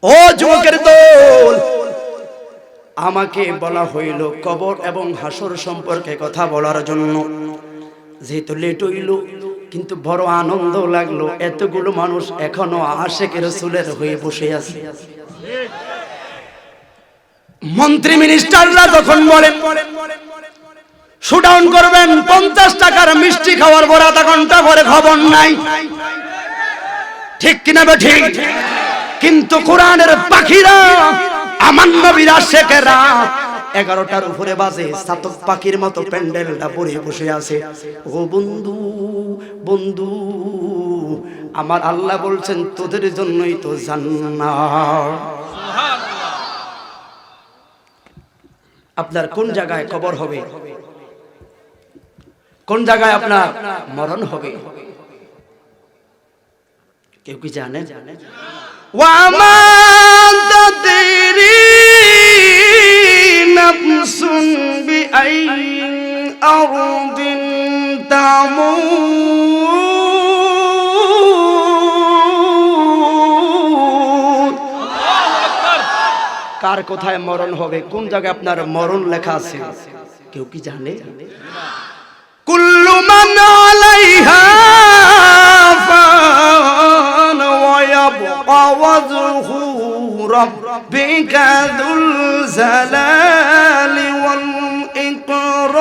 ও যুবকের দল, আমাকে বলা হইল কবর এবং হাসর সম্পর্কে কথা বলার জন্য। যেহেতু লেট হইল, কিন্তু বড় আনন্দ লাগলো, এতগুলো মানুষ এখনো আশিক রাসূলের হয়ে বসে আছে। মন্ত্রী মিনিস্টাররা যখন বলেন শুডাউন করবেন, 50 টাকার মিষ্টি খাওয়ার পর আধা ঘন্টা পরে খবর নাই, ঠিক কিনা ঠিক? কিন্তু কোরআনের পাখিরা, আমার নবীর আশিকেরা 11টার উপরে বাজে, চাতক পাখির মতো প্যান্ডেলটা পরে বসে আছে। ও বন্ধু বন্ধু, আমার আল্লাহ বলছেন তোদের জন্যই তো জান্নাত। আপনার কোন জায়গায় কবর হবে, কোন জায়গায় আপনার মরণ হবে, কেউ কি জানে? ওয়ামা তাদরি নাফসুন বিআই আরদিন তামুত। কার কোথায় মরণ হবে, কোন জায়গায় আপনার মরণ লেখা আছে, কেউ কি জানে? কুল্লু মান আলাইহা ফান ওয়া ইয়াবকা ওয়াজহু রাব্বিকা যুল জালালি ওয়াল ইকরাম।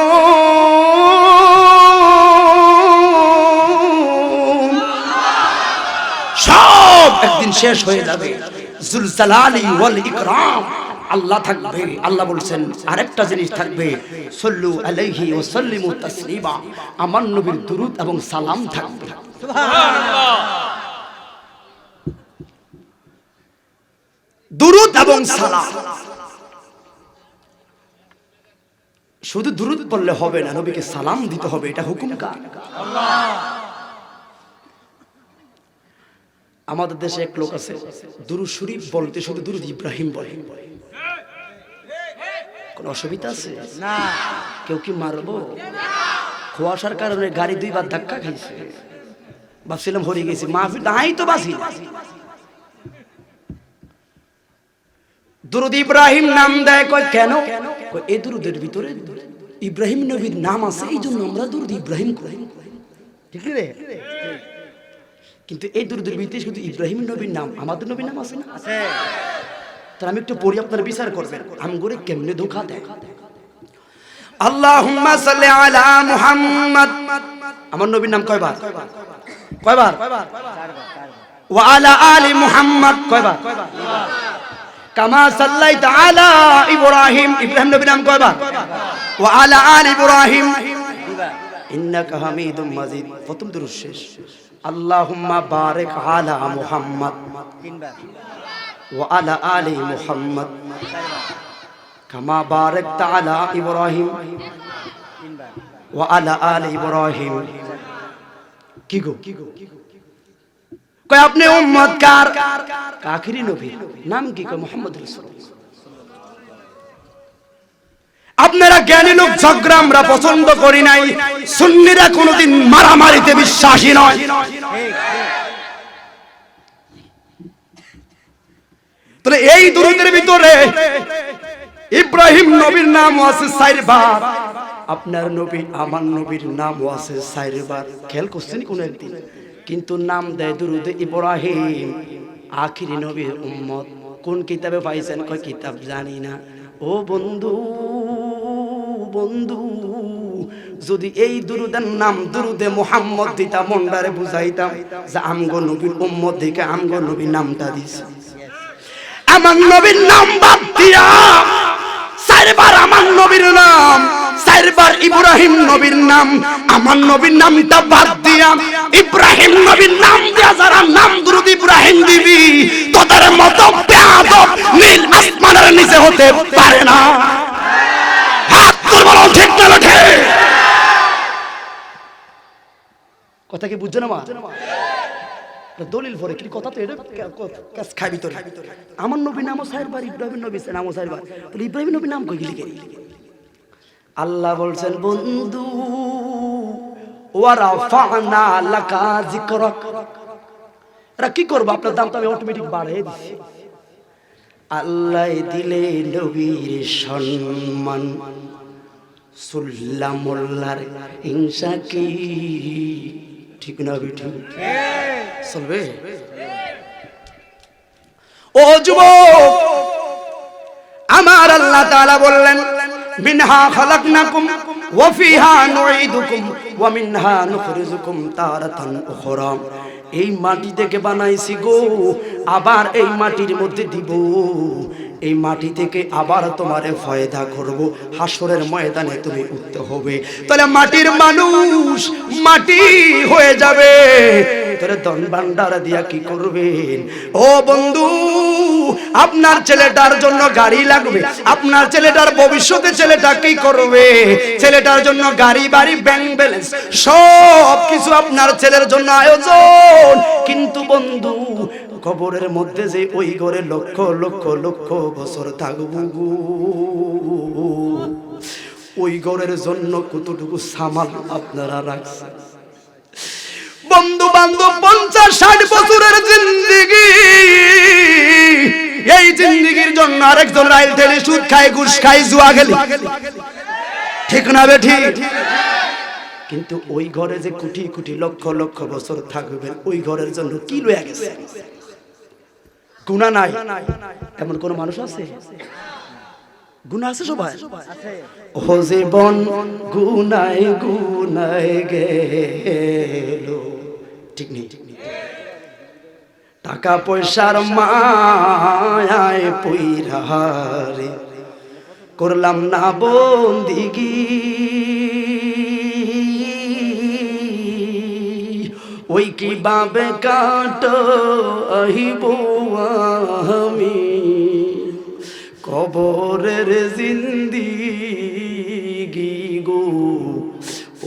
সব একদিন শেষ হয়ে যাবে, যুল জালালি ওয়াল ইকরাম আল্লাহ থাকবে। আল্লাহ বলছেন আরেকটা জিনিস থাকবে, সাল্লু আলাইহি ওয়া সাল্লিমু তাসলিমা, আমার নবীর দুরূদ এবং সালাম থাকবে। সুবহানাল্লাহ। দুরূদ এবং সালাম, শুধু দুরূদ পড়লে হবে না, নবীকে সালাম দিতে হবে, এটা হুকুম কার? আল্লাহ। আমাদের দেশে এক লোক আছে, দুরূদ শরীফ বলতে শুধু দুরূদ ইব্রাহিম বলে। কোন অসুবিধা আছে না? কেউ কি মারবো? কুয়াশার কারণে গাড়ি 2 বার ধাক্কা খাইছে, ভাবছিলাম হরে গেছি, মাহফিল নাই তো বাসি। দুরূদ ইব্রাহিম নাম দেয়, কয় কেন? কয় এই দুরূদের ভিতরে ইব্রাহিম নবীর নাম আছে, এই জন্য আমরা দুরূদ ইব্রাহিম করি, ঠিক রে? কিন্তু এই দুরূদের ভিতরে শুধু ইব্রাহিম নবীর নাম, আমাদের নবীর নাম আছে না? আছে। আমি একটু পড়ি, আপনারা বিচার করবেন আমগরে কেমনে ধোঁকা দেয়। আল্লাহুম্মা সাল্লি আলা মুহাম্মদ, আমার নবীর নাম কয়বার? কয়বার? ওয়া আলা আলি মুহাম্মদ কয়বার? কামা সাল্লাইতা আলা ইব্রাহিম, ইব্রাহিম নবীর নাম কয়বার? ওয়া আলা আলি ইব্রাহিম ইন্নাকা হামিদুম মাজিদ। প্রথম দুরূদ শেষ। আল্লাহুম্মা বারিক আলা মুহাম্মদ ওয়া আলা আলি মুহাম্মদ কামা বারাকতা আলা ইব্রাহিম ওয়া আলা আলি ইব্রাহিম। কি গো কয় আপনি উম্মত কার? আখিরি নবী নাম কি? কয় মুহাম্মদ রাসূলুল্লাহ। আপনারা জ্ঞানী লোক ঝগড়া আমরা পছন্দ করি নাই, সুন্নিরা কোনোদিন মারামারিতে বিশ্বাসী নয়। তাহলে এই দুরূদের ভিতরে ইব্রাহিম নবীর নাম আছে 4 বার, আপনার নবী আমার নবীর নাম আছে 4 বার। খেয়াল করছেন কোন একদিন? কিন্তু নাম দেয় দুরূদে ইব্রাহিম, আখিরি নবীর উম্মত। কোন কিতাবে পাইছেন? কয় কিতাব জানি না। ও বন্ধু বন্ধু, যদি এই দুরূদের নাম দুরূদে মুহাম্মদ দিতাম, মন্ডারে বুঝাইতাম যে আমগো নবীর উম্মত দিকে আমগো নবীর নামটা দিছে। আমার নবীর নাম বাদ দিয়া 4 বার আমার নবীর নাম, 4 বার ইব্রাহিম নবীর নাম, আমার নবীর নামটা বাদ দিয়া ইব্রাহিম নবীর নাম দিয়া যারা নাম দুরূদ ইব্রাহিম দিবি, তোদের মতো বেয়াদব নীল আসমানের নিচে হতে পারে না। হাত তুল বলো ঠিক না ঠিক? কথা কি বুঝছো না মা? দলিল ভরে কি কথা, তো এটা কাজ খাই ভিতরে। আমার নবীর নামও 4 বার, ইব্রাহিম নবীর নামও 4 বার, তাহলে ইব্রাহিম নবীর নাম কই গেলি কে? আল্লাহ বলছেন বন্ধু ওয়া রাফা'না লাকা যিকরাক। এরা কি করবে? আপনার দাম তো আমি অটোমেটিক বাড়িয়ে দিচ্ছি। আল্লাহ দিলে নবীর সম্মান, সুল্লা মোল্লার হিংসা কি? ঠিক না বেঠিক? চলবে? ও যুবক, আমার আল্লাহ তাআলা বললেন মিনহা খালাকনাকুম ওয়া ফিহা নুঈদুকুম ওয়া মিনহা নুখরিজুকুম তারাতান উখরা। এই মাটি থেকে বানাইছি গো, আবার এই মাটির মধ্যে দিব, এই মাটি থেকে আবার তোমারে ফয়দা করব, হাসরের ময়দানে তুমি উঠতে হবে। তাহলে মাটির মানুষ মাটি হয়ে যাবে, তোরে ধন ভান্ডার দিয়া কি করবেন? ও বন্ধু, আপনার ছেলেটার জন্য গাড়ি লাগবে, আপনার ছেলেটার ভবিষ্যতে ছেলেটা কি করবে, ছেলেটার জন্য গাড়ি বাড়ি ব্যাংক ব্যালেন্স সব কিছু আপনার ছেলের জন্য আয়োজন। কিন্তু বন্ধু, কবরের মধ্যে যে ওই ঘরে লক্ষ লক্ষ লক্ষ বছর থাকবো, ওই ঘরের জন্য কতটুকু সামাল আপনারা রাখছেন? বন্ধু বান্ধব 50-60 বছরের জিন্দেগি, এই জিন্দেগির জন্য আরেকজন রাইল ঠেলে সুদ খায়, ঘুষ খায়, জুয়া গেলি, ঠিক না বেঠি? কিন্তু ওই ঘরে যে কোটি কোটি লক্ষ লক্ষ বছর থাকবেন, ওই ঘরের জন্য কি লয়ে গেছে? গুনাহ নাই এমন কোন মানুষ আছে? গুনাহ আছে সবাই? ও জীবন গুনায় গুনায় গেল, ঠিক নেই? টাকা পয়সার মায়ায় পইরা রে করলাম না বন্দিগি, ওই কিভাবে কাটাইব আমি কবরের জিন্দিগি গো,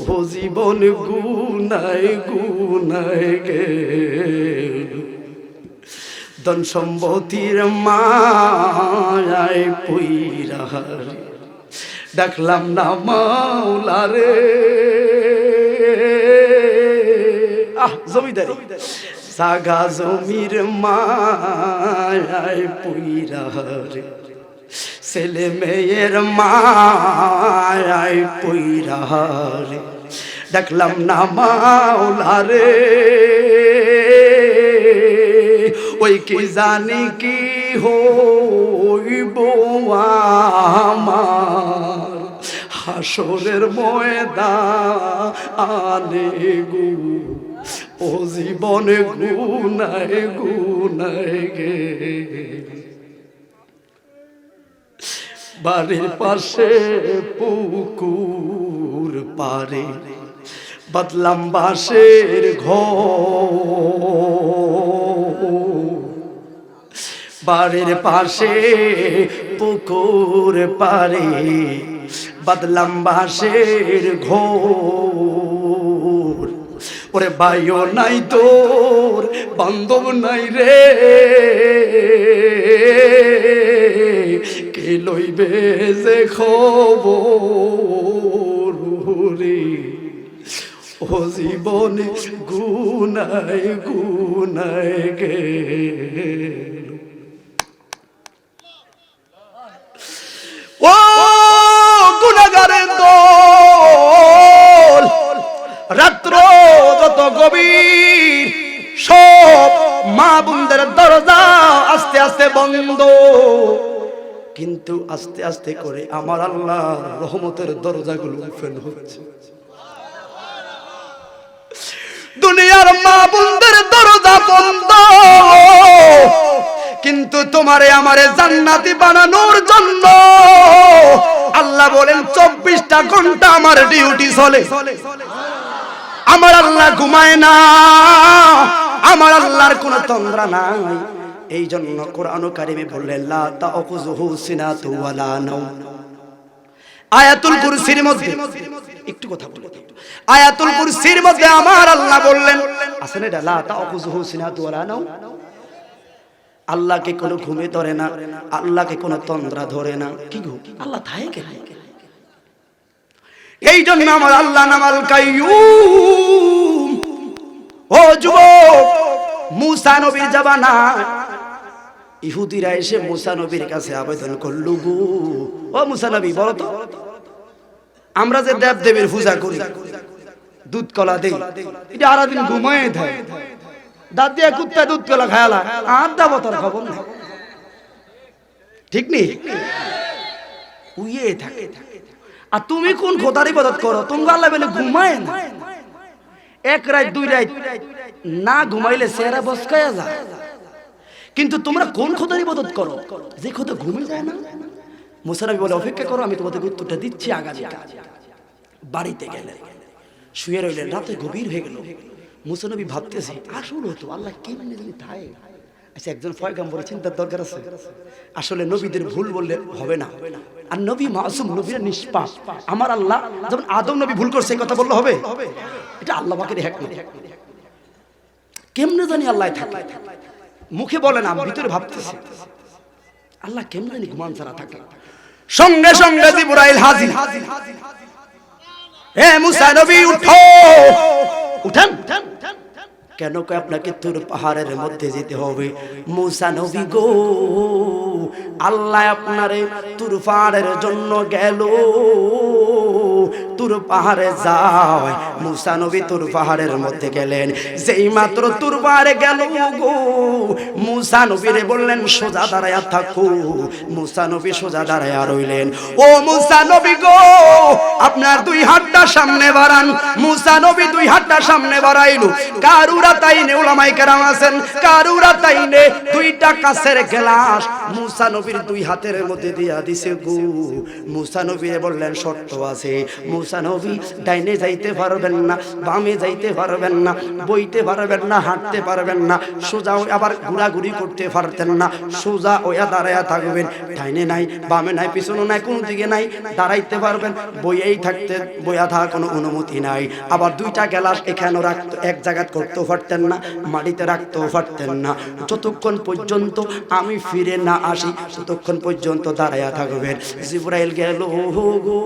ও জীবন গুনায় গুনায় গেল। ধন সম্পত্তির মায়ায় পইরা ডাকলাম না মাওলারে, জমিদারি সাগা জমির মায়ায় পইরা রে, ছেলে মেয়ের মায়ায় পইরা রে ডাকলাম না মাওলারে, ওই কি জানি কি হইব আমার হাসরের ময়দানে গো, ও জীবন গুনায় গুনায় গে। বাড়ির পাশে পুকুর পারে বাদলাম বাঁশের ঘর, বাড়ির পাশে পুকুর পারে বাদলাম বাঁশের ঘর। ওরে ভাইও নাই তোর, বান্ধব নাই রে, কে লইবে যে খবর রে, ও জীবন গুনায় গুনায় গেল। ও গুনাহগারের দল, রাত্র যত গভীর, সব মা বোনদের দরজা আস্তে আস্তে বন্ধ, কিন্তু আস্তে আস্তে করে আমার আল্লাহর রহমতের দরজাগুলো ওপেন হচ্ছে। দুনিয়ার মা বোনদের দরজা বন্ধ, কিন্তু তোমারে আমারে জান্নাতি বানানোর জন্য আল্লাহ বলেন 24টা ঘন্টা আমার ডিউটি চলে। আমার আল্লাহ ঘুমায় না, আমার আল্লাহর কোনো তন্দ্রা নাই। এই জন্য কোরআন কারিমে বললেন লা তাখুযুহু সিনাতু ওয়ালা নাওম। আয়াতুল কুরসির মধ্যে একটু কথা বলি, আয়াতুল কুরসির মধ্যে আমার আল্লাহ বললেন আছে না, লা তাখুযুহু সিনাতু ওয়ালা নাওম। আল্লাহকে কোনো ঘুমে ধরে না, আল্লাহকে কোনো তন্দ্রা ধরে না। কি গো, আল্লাহ থাকে কেন? এই জন্য আমার আল্লাহ নামাল কাইয়ুম। ও যুবক, মুসা নবীর জামানায় ইহুদিরা এসে মুসা নবীর কাছে আবেদন করল, গো ও মুসা নবী বলো তো, আমরা যে দেব দেবীর পূজা করি, দুধ কলা দেই, এটা আর দিন ঘুমায় দেয়, দাঁত দিয়ে কুত্তা দুধ কলা খায়ালা আর দাবো তার খবর না, ঠিক নেই, উইয়ে থাকে। আর তুমি কোন খোদার ইবাদত করো? তুমি আল্লাহ বলে ঘুমায় না, এক রাত দুই রাত না ঘুমাইলে চেহারা বসকায়া যায়। কিন্তু তোমরা কোন খোদার ইবাদত করো যে খোদা ঘুমে যায় না? মুসা নবী বলে, অপেক্ষা করো, আমি তোমাদের উত্তরটা দিচ্ছি আগামীকাল। বাড়িতে গেলেন, শুয়ে রইলেন, রাতে গভীর হয়ে গেল। মুসা নবী ভাবতেছে, আসলে তো আল্লাহ কেমনে জানি থাকে। আচ্ছা, একজন পয়গম্বরের চিন্তার দরকার আছে। আসলে নবীদের ভুল বললে হবে না, আর নবী মাসুম, নবীরা নিষ্পাপ। আমার আল্লাহ যেমন আদম নবী ভুল করছে, এই কথা বললে হবে? এটা আল্লাহ পাকের হিকমত। কেমনে জানি আল্লাহ থাকে, মুখে বলে না, ভিতরে ভাবতেছে আল্লাহ কেমনে জানি ঘুমান ছাড়া থাকে। সঙ্গে সঙ্গে জিবরাইল হাজির। হে মুসা নবী উঠো, উঠেন। কেন কয় আপনাকে তুর পাহাড়ের মধ্যে যেতে হবে? মুসা নবী গো, আল্লাহ আপনারে তুর পাহাড়ের জন্য গেল, তুর পাহাড়ে যায়। মুসা নবী তুর পাহাড়ের মধ্যে গেলেন, যেই মাত্র তুর পাহাড়ে গেল গো, মুসা নবীরে বললেন সোজা দাঁড়ায়া থাকো। মুসা নবী সোজা দাঁড়ায়া রইলেন। ও মুসা নবী গো, আপনার দুই হাতটা সামনে বাড়ান। মুসা নবী দুই হাতটা সামনে বাড়াইলো। কারুরা তাইনে উলামায়ে কেরাম আছেন, কারুরা তাইনে দুইটা কাচের গ্লাস মুসা নবীর দুই হাতের মধ্যে দিয়া দিছে গো। মুসা নবীরে বললেন শর্ত আছে, মুসা নবী ডাইনে যাইতে পারবেন না, বামে যাইতে পারবেন না, বইতে পারবেন না, হাঁটতে পারবেন না, সোজা আবার ঘোরাঘুরি করতে পারতেন না, সোজা ওয়া দাঁড়ায়া থাকবেন, ডাইনে নাই, বামে নাই, পিছনে নাই, কোন দিকে নাই, দাঁড়াইতে পারবেন, বইয়েই থাকতে, বইয়া থাকার কোনো অনুমতি নাই। আবার দুইটা গ্লাস এখানে রাখতে, এক জায়গা করতেও পারতেন না, মাটিতে রাখতেও পারতেন না। যতক্ষণ পর্যন্ত আমি ফিরে না আসি ততক্ষণ পর্যন্ত দাঁড়ায়া থাকবেন। জিবরাইল গেল গো,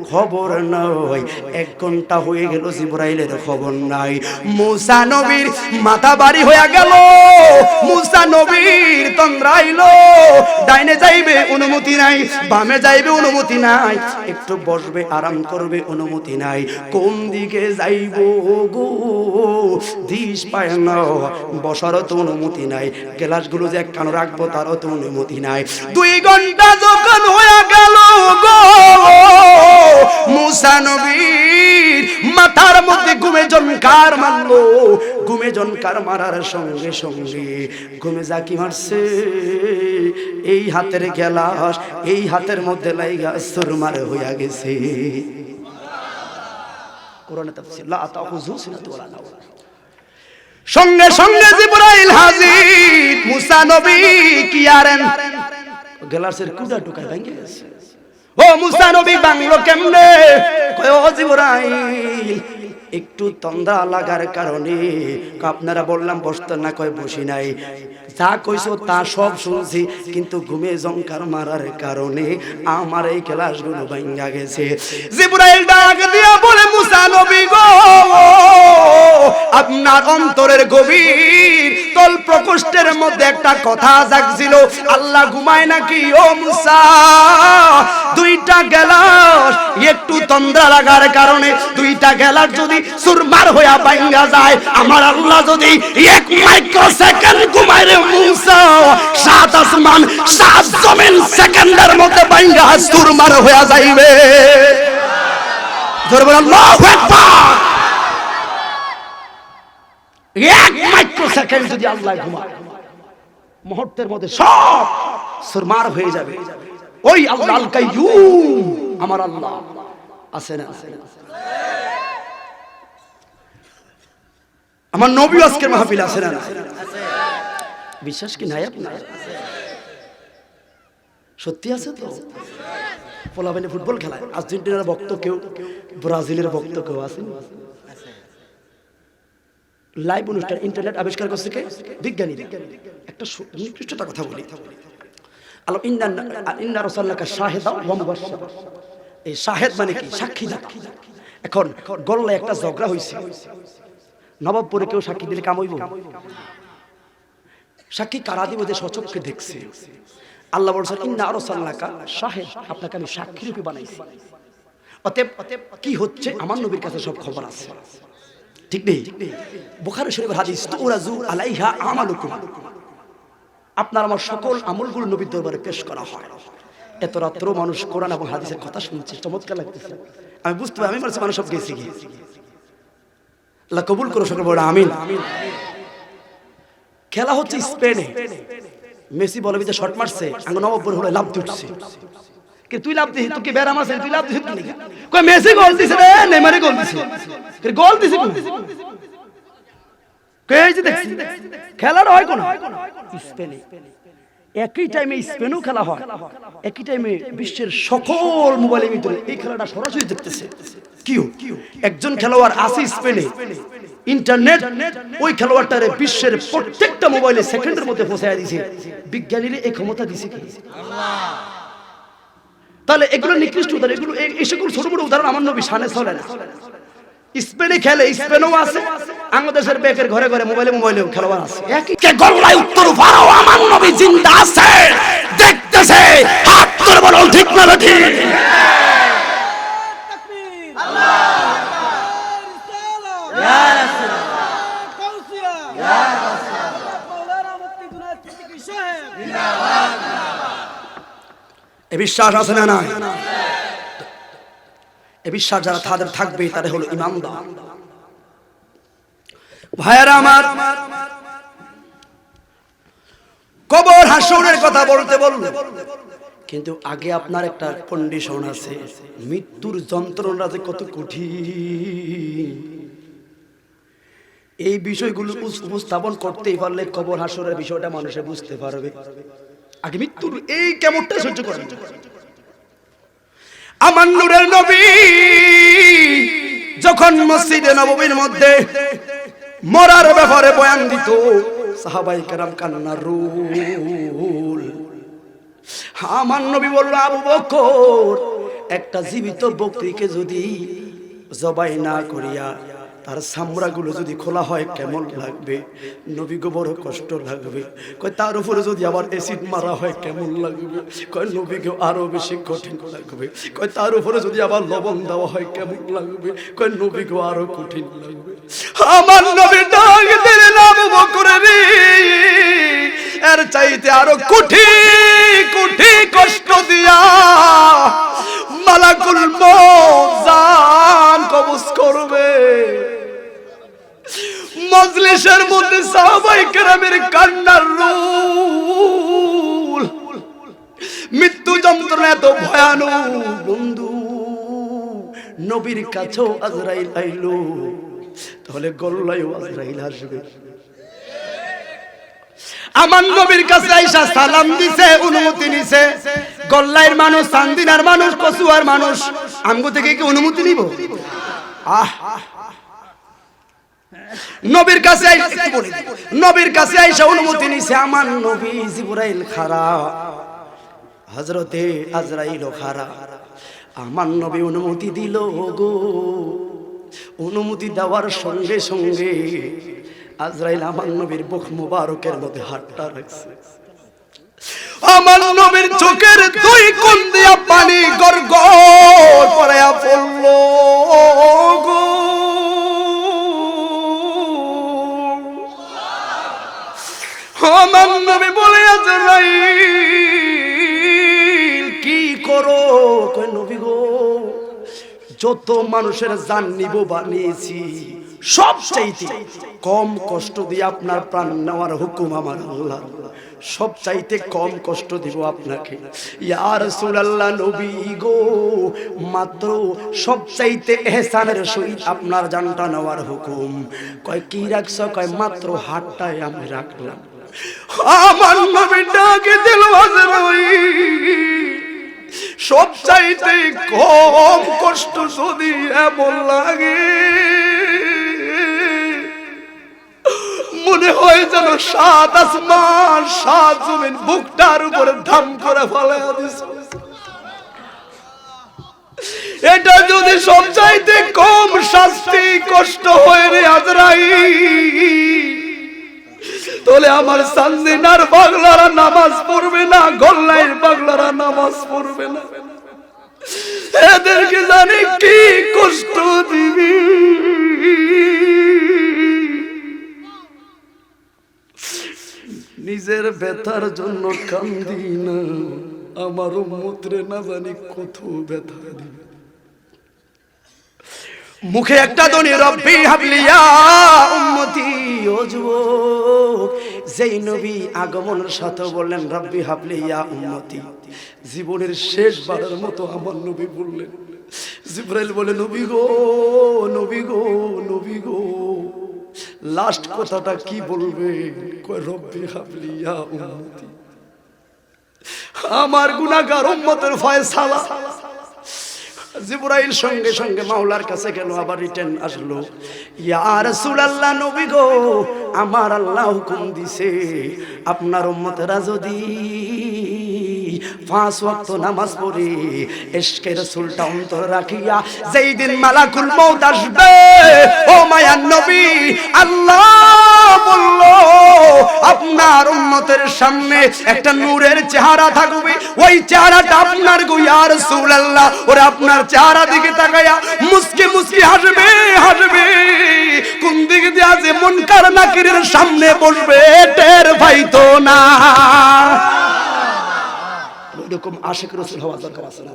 খবর নাই। 1 ঘন্টা হয়ে গেল, জিবরাইলের খবর নাই। মুসা নবীর মাথা বাড়ি হয়ে গেল, মুসা নবীর তন্দ্রাইল। ডাইনে যাইবে অনুমতি নাই, বামে যাইবে অনুমতি নাই, একটু বসবে আরাম করবে অনুমতি নাই। কোন দিকে যাইব গো, দিশ পায় না, বসারও তো অনুমতি নাই, গ্লাসগুলো যে একখানে রাখবো তারও তো অনুমতি নাই। 2 ঘন্টা যখন হয়ে গেল গো, মুসা নবীর মাথার মধ্যে ঘুমে জনকার মারলো। ঘুমে জনকার মারার সঙ্গে সঙ্গে ঘুমে জাকি মারছে, এই হাতের গ্লাস এই হাতের মধ্যে লাইগা সুরমার হইয়া গেছে। কোরআনে তাফসীর, লা তাখুযু সিনাতুন ওয়ালা নাওম। সঙ্গে সঙ্গে জিবরাইল হাজির। মুসা নবী কি আরেন, গ্লাসের কুড়া টুকায় ভেঙে গেছে। ও মুসা নবী বাংলো কেমনে? কয় ও জিবরাইল, একটু তন্দ্রা লাগার কারণে। আপনারা বললাম বসতেন না, কয় বসি নাই, যা কইছো তা সব শুনছি, কিন্তু ঘুমে জংকার মারার কারণে আমার এই গ্লাসগুলো ভাঙা গেছে। জিবরাইল ডাক দিয়া বলে, মুসা নবী গো, আপনার অন্তরের গভীর তল প্রকোষ্ঠের মধ্যে একটা কথা জাগছিল, আল্লাহ ঘুমায় নাকি? ও মুসা, দুইটা গ্লাস একটু তন্দ্রা লাগার কারণে, দুইটা গ্লাস যদি সুরমার হইয়া ভাঙা যায়, আমার আল্লাহ যদি 1 মাইক্রোসেকেন্ড ঘুমায় রে মুসা, 7 আসমান 7 জমিন সেকেন্ডের মধ্যে ভাঙা সুরমার হইয়া যাইবে। জোরে বলেন আল্লাহু আকবার। 1 মাইক্রোসেকেন্ড যদি আল্লাহ ঘুমায়, মুহূর্তের মধ্যে সব সুরমার হয়ে যাবে। ওই আল্লাহ আল কাইয়ুম, আমার আল্লাহ আছে না? আমার নবী আজকের মাহফিল আছে না? বিশ্বাস কি নাই আপনার? সত্যি আছে তো? পোলাবেনে ফুটবল খেলায়, আর্জেন্টিনার ভক্ত কেউ, ব্রাজিলের ভক্ত কেউ আছে? লাইভ অনুষ্ঠান ইন্টারনেট আবিষ্কার করছে কে? বিজ্ঞানী। একটা নিকৃষ্টতা কথা বলি, আল্লাহ ইন্না রাসূলাকা শাহিদা ওয়া মুবাশশিরা। এই শাহেদ মানে কি? সাক্ষী দাতা। এখন গল্লায় একটা ঝগড়া হইছে, নবাবপুরে কেউ সাক্ষী দিলে কাম হইব? সাক্ষী কারা দিব যে সচক্ষে দেখছে। আল্লাহ বলছেন ইন্না আরসালনাকা শাহিদ, আপনাকে আমি সাক্ষী রূপে বানাইছি। অতএব কি হচ্ছে আমার নবীর কাছে সব খবর আছে, ঠিক নেই? বুখারী শরীফের হাদিস, তুরাজু আলাইহা আমালুকুম, আপনার আমার সকল আমলগুলো নবীর দরবারে পেশ করা হয়। এত রাত্র মানুষ কোরআন এবং হাদিসের কথা শুনছে, চমৎকার লাগতেছে। আমি বুঝতে পারি, আমি বলছি মানুষ সব গেছি গিয়ে, আল্লাহ কবুল করো সকল বড় আমিন। খেলা হচ্ছে স্পেনে, মেসি বলে বিতে শট মারছে, আঙ্গ নবাব হলো লাভ উঠছে। কে তুই লাভ দিছিস? তুই কি বেরাম আছে? তুই লাভ দিছিস কি? কই মেসি গোল দিছে রে, নেইমারে গোল দিছে। কে গোল দিছে কোন? কে এই যে দেখছি খেলাটা হয় কোন? স্পেনে। একই টাইমে স্পেনেও খেলা হয়, একই টাইমে বিশ্বের সকল মোবাইলের ভিতরে এই খেলাটা সরাসরি দেখতেছে। কিও একজন খেলোয়াড় আছে স্পেনে, ইন্টারনেট ওই খেলোয়াড়টারে বিশ্বের প্রত্যেকটা মোবাইলে সেকেন্ডের মধ্যে পৌঁছায় দিয়েছে। বিজ্ঞানীরা এই ক্ষমতা দিয়েছে কি? আল্লাহ। তাহলে এগুলো নিকৃষ্ট উদাহরণ, এগুলো এই সকল ছোট বড় উদাহরণ আমার নবী শানে চলে না। স্পেনে খেলে, স্পেনও আছে, বাংলাদেশের বেকের ঘরে ঘরে মোবাইলেও খেলোয়াড় আছে। একই গলায় উত্তর ফারাও আমার নবী জিন্দা আছে, দেখতেছে, হাত ধরে বলো ঠিক না ঠিক? এ বিশ্বাস আছে না নাই? এ বিশ্বাস যারা তাদের থাকবে তারা হলো ইমানদার। ভাইয়েরা আমার, কবর হাসরের কথা বলতে বললে, কিন্তু আগে আপনার একটা কন্ডিশন আছে, মৃত্যুর যন্ত্রণা যে কত কঠিন, এই বিষয়গুলো উপস্থাপন করতেই পারলে কবর হাসরের বিষয়টা মানুষে বুঝতে পারবে। আগে মৃত্যুর এই কেমনটা সহ্য করেন। আমার নূরের নবী যখন মসজিদে নববীর মধ্যে মরার ব্যাপারে বয়ান দিত, সাহাবায়ে কেরাম কান্নার রোল। আমার নবী বলল, আবু বকর, একটা জীবিত বকরিকে যদি জবাই না করিয়া তার চামড়াগুলো যদি খোলা হয় কেমন লাগবে? নবী গো বড় কষ্ট লাগবে। কয় তার উপরে যদি আবার অ্যাসিড মারা হয় কেমন লাগবে? কয় নবীকে আরো বেশি কঠিন লাগবে। কয় তার উপরে যদি আবার লবণ দেওয়া হয় কেমন লাগবে? কয় নবীকে আরো কঠিন লাগবে। আমার নবী ডাক দিলেন, আবু বকর রে, এর চাইতে আরো কোটি কষ্ট দিয়া মালাকুল মউত জান কবজ করবে। মজলিসের মধ্যে সাহাবায়ে কেরামের কান্নার রোল। মৃত্যু যন্ত্রণা এত ভয়ানক বন্ধু, নবীর কাছেও আজরাইল আইলো, তাহলে গল্লায়ও আজরাইল আসবে। আমার নবীর কাছে আইসা সালাম দিছে, অনুমতি নিছে। গল্লাইর মানুষ, চান্দিনার মানুষ, কচুয়ার মানুষ, আমগো থেকে কি অনুমতি নিব? নবীর কাছে নবীর কাছে আইসা অনুমতি নিছে। আমার নবী জিবরাইল খারা, হযরতে আজরাইল খারা। আমার নবী অনুমতি দিল গো। অনুমতি দেওয়ার সঙ্গে সঙ্গে আজরাইল আমার নবীর মুখ মুবারকের মধ্যে হাতটা রাখছে। আমার নবীর চোখের দুই কোণ দিয়া পানি গড়গড় পড়ায়া পড়ল গো। আমার নবী বলে, আজরাইল কি করো? কই নবী গো, যত মানুষের জান নিব বানিয়েছি, সব চাইতে কম কষ্ট দিয়ে আপনার প্রাণ নেওয়ার হুকুম আমার আল্লাহ। সব চাইতে কম কষ্ট দিব আপনাকে ইয়া রাসূলুল্লাহ। নবী গো, মাত্র সব চাইতে ইহসানের সহিত আপনার জানটা নেওয়ার হুকুম। কয় কি রাখছ? কয় মাত্র হাতটাই আমি রাখলাম। আমার নবী ডাকে দিল, সব চাইতে কম কষ্ট যদি এমন লাগে, মনে হয় যেন সাত আসমান সাত জমিন বুকটার উপরে ধাম করে ফেলে দিছে। এটা যদি সব চাইতে কম শাস্তি কষ্ট হয়ে রে আজরাইল, তাহলে আমার সানজিনার পাগলারা নামাজ পড়বে না, গল্লাইর পাগলারা নামাজ পড়বে না। এদেরকে জানি কি কষ্ট দিবি। নিজের ব্যথার জন্য কান্দি না, আমার উম্মতরে না জানি কত ব্যথা দিবে। মুখে একটা ধ্বনি রব্বি হাবলিয়া উম্মতি। ও যুবক, যেই নবী আগমনের সাথে বললেন রব্বি হাবলিয়া উম্মতি, জীবনের শেষবারের মতো আমার নবী বললেন। জিবরাইল বলে নবী গো, নবী গো, নবী গো, লাস্ট কথাটা কি বলবে? কয় রব্বি হাবলিয়া উম্মতি, আমার গুনাহগার উম্মতের ফয়সালা। জিবরাইল সঙ্গে সঙ্গে মাওলার কাছে গেল, আবার রিটার্ন আসলো, ইয়া রাসূলুল্লাহ, নবী গো, আমার আল্লাহ হুকুম দিছে আপনার উম্মতেরা যদি 5 ওয়াক্ত নামাজ পড়ে ইশকে রাসূলটা অন্তর রাখিয়া যেই দিন মালাকুল মউত আসবে, ও মায়ার নবী, আল্লাহ বলল আপনার উম্মতের সামনে একটা নূরের চেহারা থাকবে, ওই চেহারাটা আপনার গো ইয়া রাসূলুল্লাহ, ওরে আপনার চেহারা দিকে তাকায়া মুস্কি মুস্কি হাসবে, হাসবে। কোন দিকে দিয়ে আছে মুনকার নাকিরের সামনে বসবে, টের পাইতো না। এরকম আশিক রাসূল হওয়া দরকার আছে না?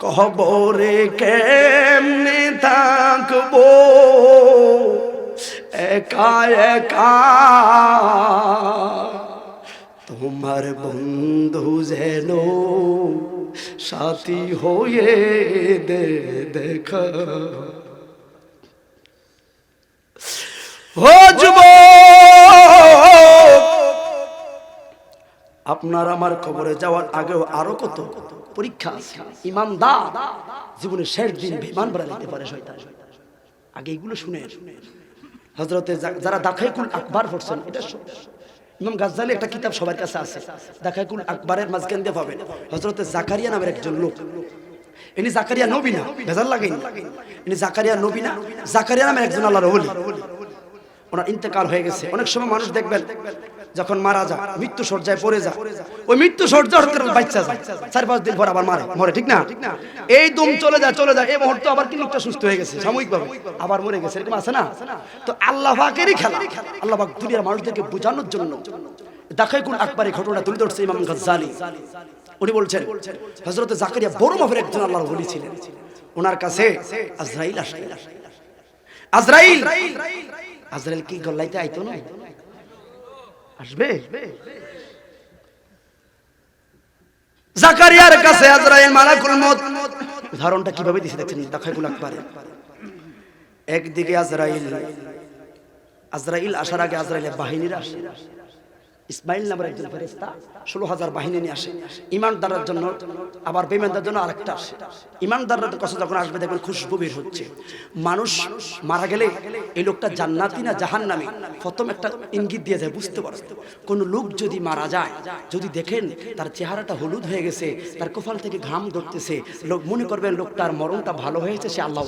কবরে কেমনে থাকবো একা একা, তোমার বন্ধু যেন সাথী হয়ে দেখা। ও যুবক, আপনার আমার কবরে যাওয়ার আগেও আরো কত পরীক্ষা আছে। ইমানদার জীবনের শেষ দিন বিমান বলা যেতে পারে শয়তান। আগে এগুলো শুনে হযরতে যারা দাখাইকুল আকবার পড়ছেন, এটা ইমাম গাজ্জালি একটা কিতাব সবার কাছে আছে, দাখাইকুল আকবরের মাঝখান দিয়ে পাবেন। হযরতে জাকারিয়া নামের একজন লোক, ইনি জাকারিয়া নবী না, ভেজাল লাগেনি, ইনি জাকারিয়া নবী না, জাকারিয়া নামের একজন আল্লাহর ওলি। ওনার ইন্তেকাল হয়ে গেছে। অনেক সময় মানুষ দেখবেন যখন মারা যায়, মৃত্যু সজ্জায় পড়ে যায়, ওই মৃত্যু সজ্জার বাচ্চা যায় 4-5 দিন পর আবার মরে, ঠিক না? এই দম চলে যায়, এই মুহূর্তে আবার ক্লিনিকটা সুস্থ হয়ে গেছে, সাময়িকভাবে আবার মরে গেছে, এরকম আছে না? তো আল্লাহ পাকেরই খেলা। আল্লাহ পাক দুনিয়ার মানুষদেরকে বোঝানোর জন্য দাখাইকুল আকবরের ঘটনা তুলে ধরছে ইমাম গাজ্জালি। উনি বলছেন হযরত জাকারিয়া বড় মাপের একজন আল্লাহর ওলি ছিলেন। ওনার কাছে আজরাইল আসে। আজরাইল কি গল্লাইতে আইতো না? আসবে। জাকারিয়ার কাছে আজরাইল মালাকুল মউত ধারণটা কিভাবে দিছে দেখেন দাখাইকুল আকবরে। একদিকে আজরাইল আসার আগে আজরাইলের বাহিনীরা আসে। ইসমাইল নামের একজন ফেরেশতা 16,000 বাহিনী নিয়ে আসে ইমানদারদের জন্য, আবার বেঈমানদের জন্য আরেকটা আসে। ইমানদারদের কাছে যখন আসবে দেখবেন খুশবু বের হচ্ছে। মানুষ মারা গেলে এই লোকটা জান্নাতি না জাহান্নামী প্রথম একটা ইঙ্গিত দিয়ে যায়, বুঝতে পারবে। কোন লোক যদি মারা যায়, যদি দেখেন তার চেহারাটা হলুদ হয়ে গেছে, তার কপাল থেকে ঘাম ধরতেছে, লোক মনে করবেন লোকটার মরণটা ভালো হয়েছে, সে আল্লাহ।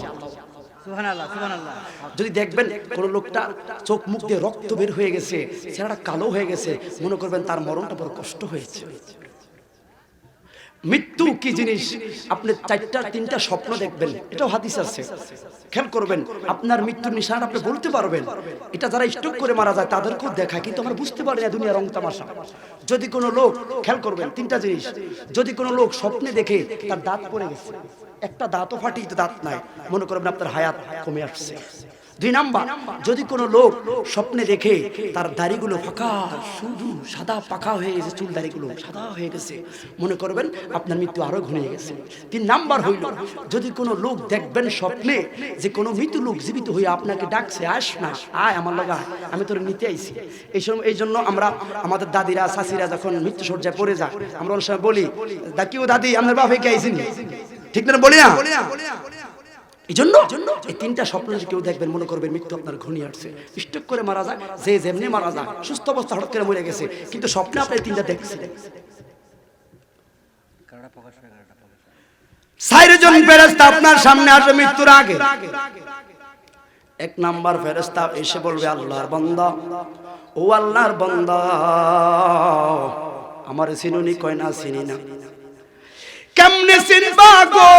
যদি দেখবেন কোন লোকটা চোখ মুখ দিয়ে রক্ত বের হয়ে গেছে, চেহারাটা কালো হয়ে গেছে, মনে করবেন তার মরণটা বড় কষ্ট হয়েছে। মৃত্যু কি জিনিস আপনি 4-3টা স্বপ্ন দেখবেন, এটাও হাদিস আছে, খেয়াল করবেন। আপনার মৃত্যুর নিশান আপনি বলতে পারবেন। এটা যারা স্ট্রোক করে মারা যায় তাদেরকেও দেখায়, কিন্তু আমরা বুঝতে পারি না দুনিয়ার রং তামাশা। যদি কোনো লোক, খেয়াল করবেন 3টা জিনিস, যদি কোনো লোক স্বপ্নে দেখে তার দাঁত পড়ে গেছে, একটা দাঁতও ফাটি, দাঁত নাই, মনে করবেন আপনার হায়াত কমে আসছে। 2 নাম্বার, যদি কোনো লোক স্বপ্নে দেখে তার দাড়িগুলো ফাঁকা, শুধু সাদা পাকা হয়ে গেছে, চুল দাড়িগুলো সাদা হয়ে গেছে, মনে করবেন আপনার মৃত্যু আরো ঘনিয়ে গেছে। 3 নাম্বার হইল, যদি কোনো লোক দেখবেন স্বপ্নে যে কোনো মৃত লোক জীবিত হয়ে আপনাকে ডাকছে, আস না, আয় আমার লগা, আমি তোর নিতে আইছি। এই জন্য আমরা আমাদের দাদিরা চাচিরা যখন মৃত্যু সজ্জায় পড়ে যায়, আমরা অনেক সময় বলি, দাকিও দাদি আপনার বাপে কে আইছেন, ঠিক না? বলি না? এই জন্য এই 3টা স্বপ্ন যদি কেউ দেখবেন, মনে করবেন মৃত্যু আপনার ঘনিয়ে আসছে। স্ট্রোক করে মারা যায়, যে যেমনি মারা যায়, সুস্থ অবস্থা হঠাৎ করে মরে গেছে, কিন্তু স্বপ্নে আপনি 3টা দেখছেন। 4 জন ফেরেশতা আপনার সামনে আসবে মৃত্যুর আগে। এক নাম্বার ফেরেশতা এসে বলবে আল্লাহর বান্দা, ও আল্লাহর বান্দা, আমার চিনুনি? কয় না, চিনি না। কেমনে চিনবা গো?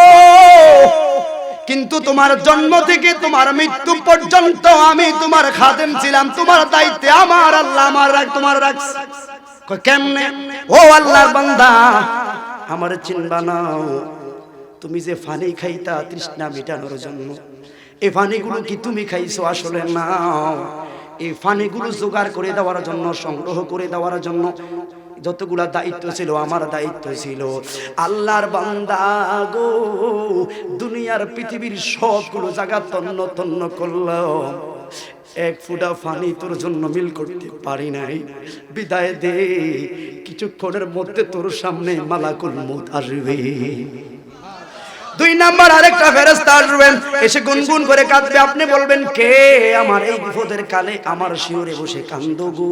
কিন্তু তোমার জন্ম থেকে তোমার মৃত্যু পর্যন্ত আমি তোমার খাদেম ছিলাম, তোমার দায়িত্বে আমার আল্লাহ আমার তোমার রাখছে। কেমনে? ও আল্লাহর বান্দা, আমার চিনবা না? তুমি যে পানি খাইতা তৃষ্ণা মিটানোর জন্য, এই পানিগুলো কি তুমি খাইছো? আসলে না, এই পানিগুলো জোগাড় করে দেওয়ার জন্য, সংগ্রহ করে দেওয়ার জন্য যতগুলা দায়িত্ব ছিল আমার দায়িত্ব ছিল। আল্লাহর বান্দা গো, দুনিয়ার পৃথিবীর সবগুলো জায়গা তন্ন তন্ন করলো, এক ফুটা পানি তোর জন্য মিল করতে পারি নাই। বিদায় দে, কিছুক্ষণের মধ্যে তোর সামনে মালাকুল মউত আসবে। দুই নাম্বার আরেকটা ফেরেশতা আসবেন, এসে গুনগুন করে কাঁদবে। আপনি বলবেন, কে আমার এই বিপদের কালে আমার শিওরে বসে কান্দো গো?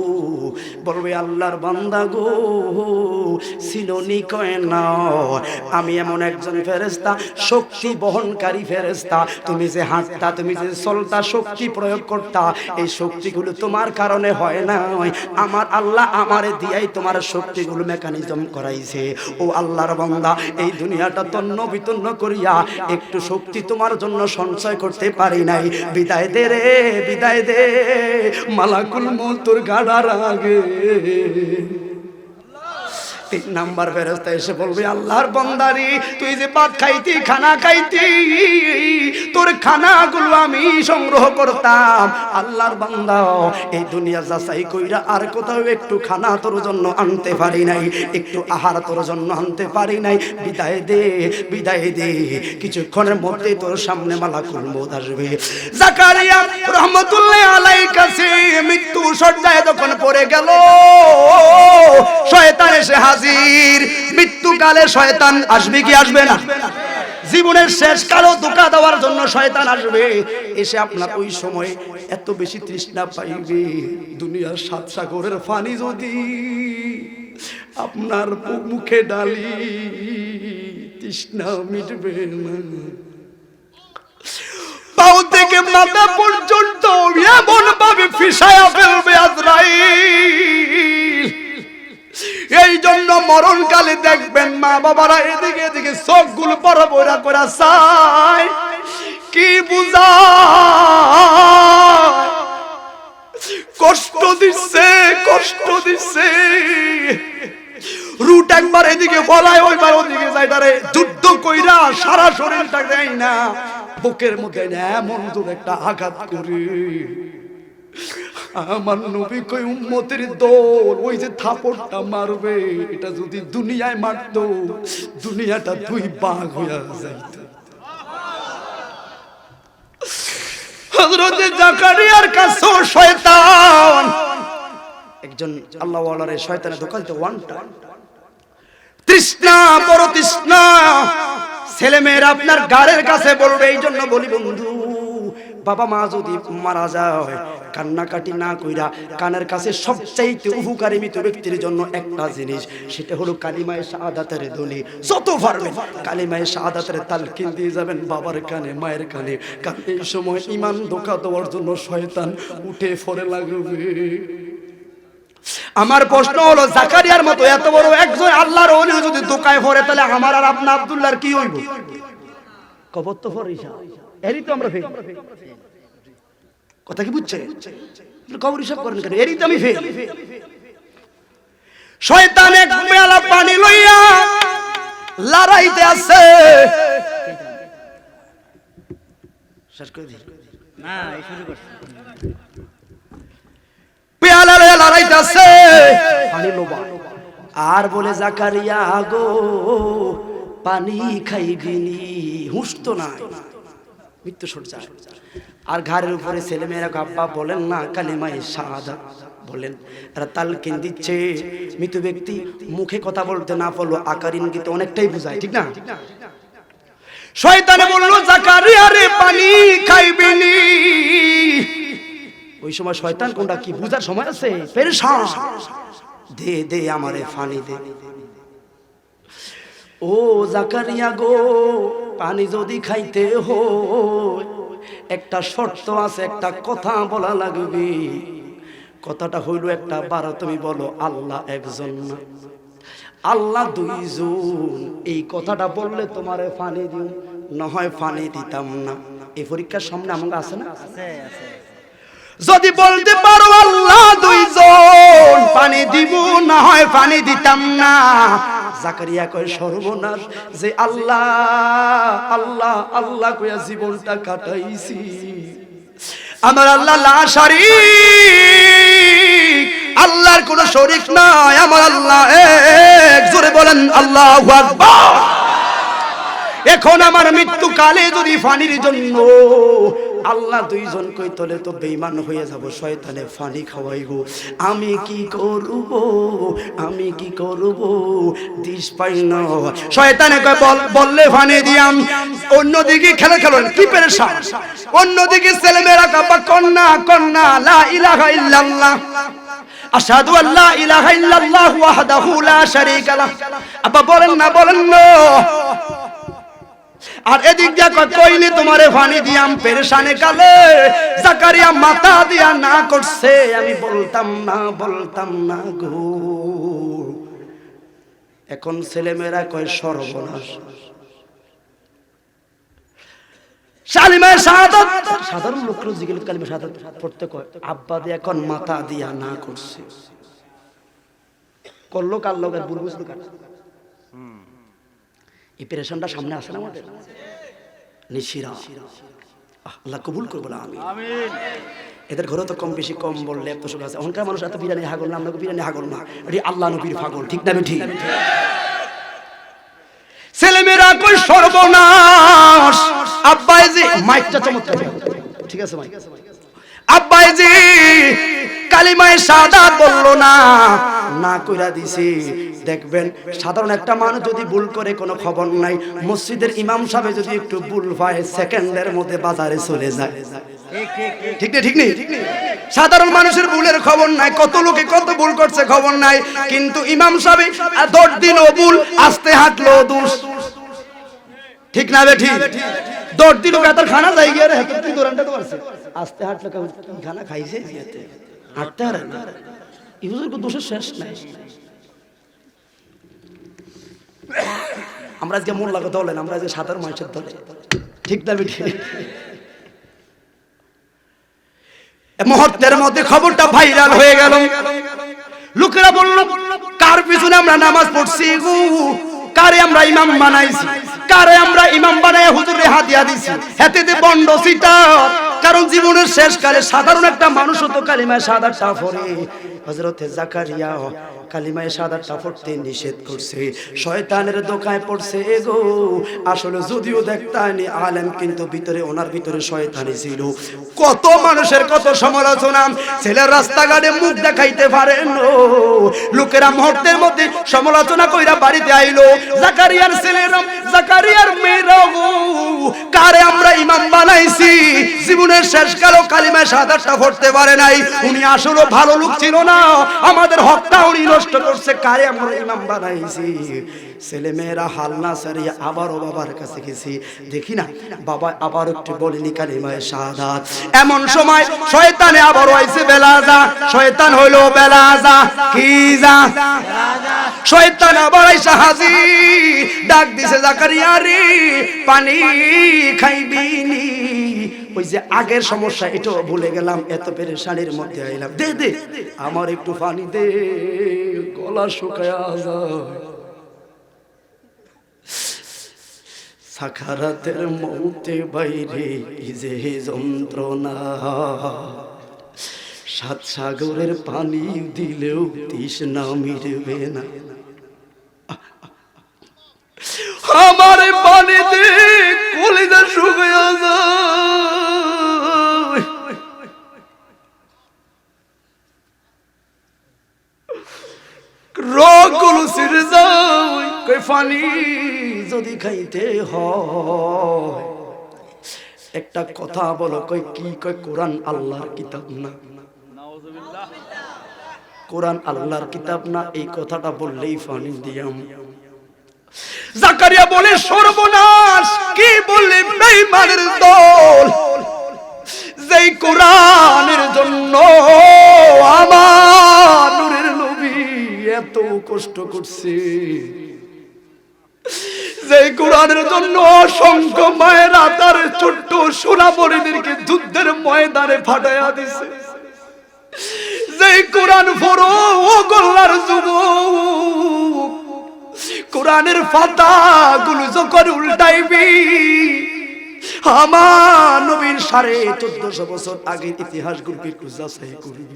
বলবে, আল্লাহর বান্দা গো, সিনোনি? কয় না, আমি এমন একজন ফেরেশতা, শক্তি বহনকারী ফেরেশতা। তুমি যে হাঁটতা, তুমি যে চলতা, শক্তি প্রয়োগ করতা, এই শক্তিগুলো তোমার কারণে হয় না, আমার আল্লাহ আমারে দিয়াই তোমার শক্তিগুলো মেকানিজম করাইছে। ও আল্লাহর বান্দা, এই দুনিয়াটা তন্ন বিতন্ন করিয়া একটু শক্তি তোমার জন্য সঞ্চয় করতে পারি নাই। বিদায় দে রে, বিদায় দে, মালাকুল মউত তোর গাড়ার আগে। তিন নাম্বার ফেরেশতা এসে বলবে, আল্লাহর বান্দারি, তুই যে ভাত খাইতি, খানা খাইতি, তোর খানাগুলো আমি সংগ্রহ করতাম। আল্লাহর বান্দা, এই দুনিয়া যাচাই কইরা আর কোথাও একটু খানা তোর জন্য আনতে পারি নাই, একটু আহার তোর জন্য আনতে পারি নাই। বিদায় দে, বিদায় দে, কিছুক্ষণের মধ্যেই তোর সামনে মালাকুল মউত আসবে। জাকারিয়া রহমাতুল্লাহ আলাইহির কাছে মৃত্যু শয্যায় যখন পড়ে গেল, শয়তান এসে হাজির। মৃত্যুকালে শয়তান আসবে কি আসবে না? জীবনের শেষ কালো ধোঁকা দেওয়ার জন্য শয়তান আসবে। এসে আপনার ওই সময় এত বেশি তৃষ্ণা পাইবে, দুনিয়ার সাত সাগরের পানি যদি আপনার মুখে ডালি, তৃষ্ণা মিটবে না। পাও থেকে মাথা পর্যন্ত এমন ভাবে ফিসায়া ফেলবে আজরাইল। এই জন্য মরণকালে দেখবেন মা বাবারা এদিকে এদিকে চোখগুলো বড় বড় করে চায়, কি বুঝা কষ্ট দিচ্ছে, কষ্ট দিচ্ছে। রুট একবার এদিকে বলায়, ওইবার ওদিকে যায়, তারে যুদ্ধ কইরা সারা শরীরটা দেয় না, বুকের মধ্যে এমন দূর একটা আঘাত করে। আমার নবী কই, উম্মতের দল ওই যে থাপড়টা মারবে, এটা যদি দুনিয়ায় মারতো, দুনিয়াটা দুই ভাগ হয়ে যাইত। হযরত জাকারিয়ার কাছে শয়তান, একজন আল্লাহ ওয়ালারে শয়তানে ধোঁকা দিতে ওয়ানটা। তৃষ্ণা, বড় তৃষ্ণা। ছেলে মেয়েরা আপনার গাড়ের কাছে বলবে। এই জন্য বলি বন্ধু, বাবা মা যদি মারা যায়, কান্নাকাটি না কইরা কানের কাছে সবচাইতে উপকারী মৃত ব্যক্তির জন্য একটা জিনিস, সেটা হলো কালিমায়ে শাহাদাতের ধ্বনি। যত পারবেন কালিমায়ে শাহাদাতের তালকিন দিয়ে যাবেন বাবার কানে, মায়ের কানে। কারণ এই সময় ঈমান ধোঁকা দেওয়ার জন্য শয়তান উঠে পড়ে লাগবে। আমার প্রশ্ন হলো, জাকারিয়ার মতো এত বড় একজন আল্লাহর ওলি যদি ধোঁকায় পড়ে, তাহলে আমার আর আপনা আব্দুল্লাহর কি হইব? কবর তো ফরিসা, এরই তো আমরা ফেল। কথা কি বুঝছে? কবর হিসাব করেন কেন? এরই তো আমি ফেল। শয়তান এক পেয়ালা পানি লইয়া লড়াইতে আছে। শেষ করে দিই না, এই শুরু করছি। পেয়ালা লইয়া লড়াইতে আছে, পানি লোবা, আর বলে, জাকারিয়া গো, পানি খাইবিনি। হুঁশ তো নাই, মৃত্যু সজ্জায়। আর ঘাড়ের উপরে ছেলে মেয়েরা, আব্বা বলেন না কালিমায়ে শাহাদাত বলেন। এরা তালকিন দিচ্ছে। মৃত ব্যক্তি মুখে কথা বলতে না পারলো, আকার ইঙ্গিতে অনেকটাই বুঝায়, ঠিক না? শয়তানে বলল, জাকারিয়া রে, পানি খাইবিনি। ওই সময় শয়তান কোনটা কি বুঝার সময় আছে? পেরেশান। দে দে আমারে পানি দে। ও জাকারিয়া গো, পানি যদি খাইতে হয় একটা শর্ত আছে, একটা কথা বলা লাগবে। কথাটা হইল একটা বারো তুমি বলো আল্লাহ একজন না, আল্লাহ দুইজন। এই কথাটা বললে তোমারে পানি দিও, না হয় পানি দিতাম না। এই পরীক্ষার সামনে আমাকে আছে না? যদি বলতে পারো আল্লাহ দুইজন, পানি দিব, না হয় পানি দিতাম না। জাকারিয়া কয় সর্বনাশ, যে আল্লাহ আল্লাহ আল্লাহ কইয়া জীবনটা কাটাইছি, আমার আল্লাহ লা শারীক, আল্লাহর কোনো শরীক নাই, আমার আল্লাহ এক। জোরে বলেন আল্লাহু আকবার। এখন আমার মৃত্যুকালে যদি পানির জন্য আল্লাহ দুইজন কই, তলে তো বেঈমান হয়ে যাব, শয়তানে পানি খাওয়াইব। আমি কি করব, আমি কি করব, দিশ পাই না। শয়তানে কয় বললে পানি দিয়াম। অন্যদিকে খেলা খেলেন কি পেরেশান, অন্যদিকে ছেলেমেয়েরা কাপা কন্যা কন্যা লা ইলাহা ইল্লাল্লাহ আশহাদু আল্লা ইলাহা ইল্লাল্লাহু ওয়াহদাহু লা শারীকা লাহ। আব্বা বলেন না, বলেন না। আর এদিক দিয়া কইলে তোমারে পানি দিয়াম, পেরেশানে কালে জাকারিয়া মাথা দিয়া না করছে, আমি বলতাম না, বলতাম না গো। এখন ছেলেমেয়েরা কয় সর্বনাশ। কালিমা শাহাদাত, সাধারণ লোকরা জিজ্ঞেস কালিমা শাহাদাত পড়তে কয়, আব্বা দিয়ে এখন মাথা দিয়া না করছে। করলো কার লোকের বুঝলো কার? এই পেরেশানটা সামনে আসে না আমাদের নিশিরা। আল্লাহ কবুল করবো না আমিন। এদের ঘরে তো কম বেশি কম বললে এত সুখ আছে। এখনকার মানুষ এত বিরিয়ানি হাগল না, আমরা বিরিয়ানি হাগল না, এটি আল্লাহ নবীর পাগল। ঠিক না ঠিক? ছেলেমেয়েরা কই সর্বনাশ। আব্বাই জি মাইকটা চমৎকার, ঠিক আছে মাইক। আব্বাই জি কালিমায়ে শাহাদাত বললো না, না কইরা দিছি। দেখবেন সাধারণ একটা মানুষ যদি ভুল করে কোনো খবর নাই, মসজিদের ইমাম সাহেব যদি একটু ভুল পায় সেকেন্ডের মধ্যে বাজারে চলে যায়। ঠিক না ঠিক নেই? সাধারণ মানুষের ভুলের খবর নাই, কত লোকে কত ভুল করছে খবর নাই, কিন্তু ইমাম সাহেব 10 দিনও ভুল, আস্তে হাঁটলো দোষ। ঠিক না বে ঠিক? 10 দিনও গাতার খানা যাই গিয়ে রে তুই দোরানটা তো আছে, আস্তে হাঁটলো কি খানা খাইছে জিয়াতে হাঁটতে পারে না। ইহুজুর কো দোষের শেষ নাই। আমরা আজকে মন লাগা দলেন, আমরা আজকে সাধারণ মানুষের দলে। ঠিক না বেঠিক? মুহূর্তের মধ্যে খবরটা ভাইরাল হয়ে গেল। লোকেরা বলল কার পিছনে আমরা নামাজ পড়ছি গো, কারে আমরা ইমাম বানাইছি, কারে আমরা ইমাম বানায় হুজুরে হাদিয়া দিছি, হাতে দে বন্ড সিটার। কারণ জীবনের শেষ কালে সাধারণ একটা মানুষও তো কালিমায়ে শাহাদাতটা পড়ে। হযরতে জাকারিয়া কালিমায়ে শাহাদাতটা পড়তে নিষেধ করছে, শয়তানের দোকায় পড়ছে গো। আসলে যদিও দেখতানি আলেম, কিন্তু ভিতরে ওনার ভিতরে শয়তানি ছিল। কত মানুষের কত সমালোচনা, ছেলের রাস্তাঘাটে মুখ দেখাইতে পারেন না, লোকেরা মুহূর্তের মধ্যে সমালোচনা কইরা বাড়িতে আইলো। জাকারিয়ার ছেলেরা, জাকারিয়ার মেয়েরা গো, কারে আমরা ইমাম বানাইছি, জীবনের শেষ কালো কালিমায়ে শাহাদাতটা পড়তে পারে নাই। উনি আসলে ভালো লোক ছিল না, আমাদের হকটা উনি নষ্ট করছে, কারে আমরা ইমাম বানাইছি। ছেলে মেয়েরা হাল না ছাড়িয়ে আবারও বাবার কাছে গেছি, দেখি না বাবা আবার একটু বলিনি কালিমায়ে শাহাদাত। এমন সময় শয়তানে আবারও আইছে বেলাজা। শয়তান হইলো বেলাজা, কি যা শয়তান আবার আইসা হাজির, ডাক দিছে জাকারিয়া রে পানি খাইবি নি। ওই যে আগের সমস্যা এটা ভুলে গেলাম, এত পেরেশানির মধ্যে আইলাম, দে দে আমার একটু পানি দে, গলা শুকায়া যায়। সাকারাতের মৌতে বাইরে কি যে যন্ত্রণা, 7 সাগরের পানি দিলেও তৃষ্ণা মিটবে না। আমার পানি দে, কলিজা শুকায়া যায়। রোগগুলো ছিঁড়ে যায়, কই পানি যদি খাইতে হয় একটা কথা বলো, কই কি? কই কোরআন আল্লাহর কিতাব না। কোরআন আল্লাহর কিতাব না, এই কথাটা বললেই পানি দিয়াম। জাকারিয়া বলে সর্বনাশ, কি বললে বেঈমানের দল। যেই কোরআনের জন্য আমার নূরের নবী এত কষ্ট করছে, যে কোরআনের জন্য অসংখ্য মায়েরা তার ছোট্ট সোনামণিদেরকে যুদ্ধের ময়দানে ফাটাইয়া দিছে, যে কোরআন পড়ো ও গোল্লার যুবক, কোরআনের পাতাগুলো যখন উল্টাইবি আমার নবীর 1450 বছর আগের ইতিহাসগুলো একটু যাচাই করবি।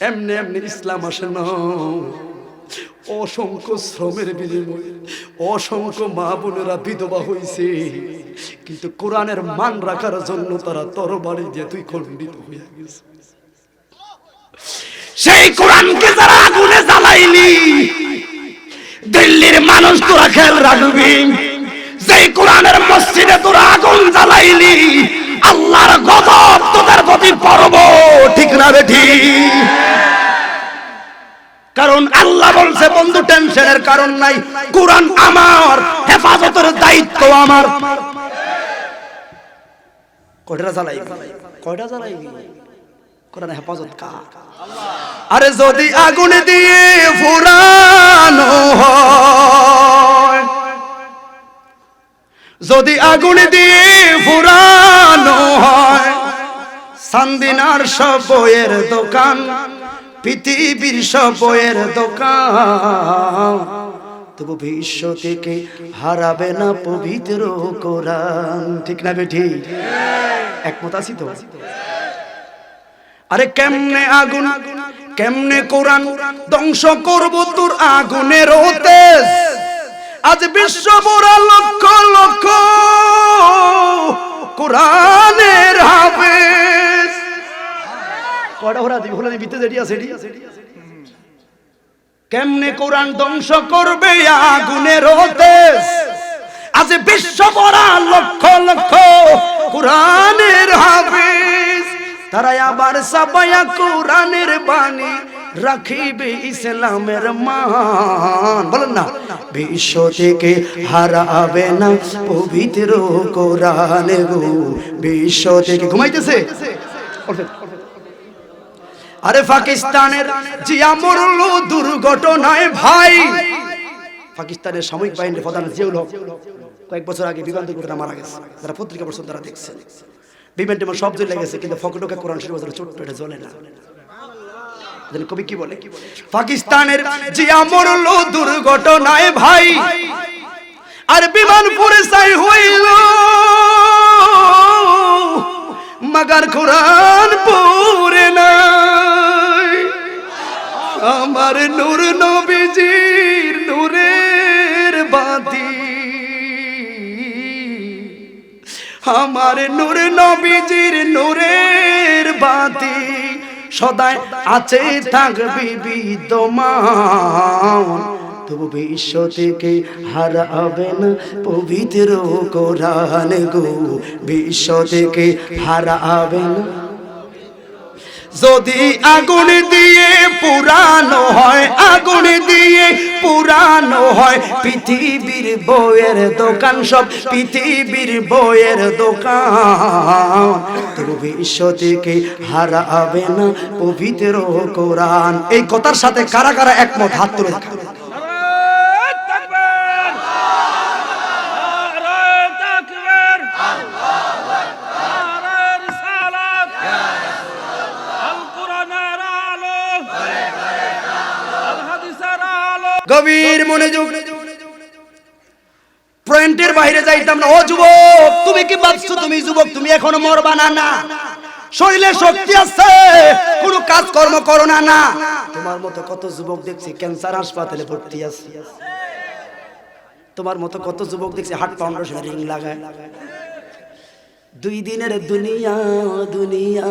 এমনি এমনি ইসলাম আসে না, অসংখ্য শ্রমের বিনিময়ে অসংখ্য মা বোনেরা বিধবা হয়েছে, কিন্তু কোরআনের মান রাখার জন্য তারা তরবারি দিয়ে তুই খণ্ডিত হয়ে গেছে। সেই কোরআনকে যারা আগুনে জ্বালাইলি, দিল্লির মানুষ তোরা খেয়াল রাখবি, যেই কোরআনের মসজিদে তোরা আগুন জ্বালাইলি আল্লাহর গজব তোদের প্রতি পড়ব, ঠিক না বেঠি? কারণ আল্লাহ বলছে বন্ধু টেনশনের কারণ নাই, কোরআন আমার, হেফাজতের দায়িত্ব আমার। কয়টা জ্বালাইবি কোরআন হেফাজত কার? আরে যদি আগুন দিয়ে ফুরানো হয়, যদি আগুন দিয়ে ফুরানো হয় সান্দিনার সব বইয়ের দোকান, পৃথিবীর সব বইয়ের দোকান, তবু বিশ্ব থেকে হারাবে না পবিত্র কোরআন, ঠিক না বেঠি? একমত আছি তো? আরে কেমনে আগুন, কেমনে কোরআন ধ্বংস করব তোর আগুনের তেজ, আজ বিশ্ব ভরা লক্ষ লক্ষ কোরআনের হাফেজ। কয়টা ভরা দিব হলো ভিতরে যেটি আছে কেমনে কোরআন ধ্বংস করবে আগুনের তেজ, আজ বিশ্ব ভরা লক্ষ লক্ষ কোরআনের হাফেজ, তারা আবার সাবায়া কোরআনের বাণী রাখিবে ইসলামের মান। বলেন না, বিশ্ব থেকে হারাবে না পবিত্র কোরআন গো, বিশ্ব থেকে ঘুমাইতেছে। আরে পাকিস্তানের জিয়া মরল দুর্ঘটনায় ভাই, পাকিস্তানের সামরিক বাহিনীর প্রধান জিয়াউল হক কয়েক বছর আগে বিমান দুর্ঘটনা মারা গেছে। যারা পত্রিকা পড়ছেন তারা দেখছেন, বিমান টিমান সব জ্বলে গেছে, কিন্তু ফকটকে কোরআন শরীফ ছোট্ট এটা জ্বলে না। কবি কি বলে, পাকিস্তানের জিয়া মরল দুর্ঘটনায় ভাই, আর বিমান পড়ে ছাই হইল, মাগার কোরআন পড়ে নাই। আমার নূর নবীজির নূরের বাতি, আমার নূর নবীজির নূরের বাতি সদাই আছে থাকবে বিদ্যমান, তবু বিশ্ব থেকে হারাবে না পবিত্র কোরআন গো, বিশ্ব থেকে হারাবে না। যদি আগুন দিয়ে পুরানো হয়, আগুন দিয়ে পুরানো হয় পৃথিবীর বইয়ের দোকান, সব পৃথিবীর বইয়ের দোকান, তবু বিশ্ব থেকে হারাবে না পবিত্র কোরআন। এই কথার সাথে কারা কারা একমত হাত তুলে দেখাবে। গভীর মনোযোগ, পয়েন্টের বাইরে যাইতাম না। ও যুবক, তুমি কি ভাবছো তুমি যুবক তুমি এখনো মরবা না? না, শরীরে শক্তি আছে, কোনো কাজ কর্ম করো না। না, তোমার মতো কত যুবক দেখছি ক্যান্সার হাসপাতালে ভর্তি আছে, তোমার মতো কত যুবক দেখছি হার্ট ফাউন্ডেশনে রিং লাগায়। 2 দিনের দুনিয়া দুনিয়া,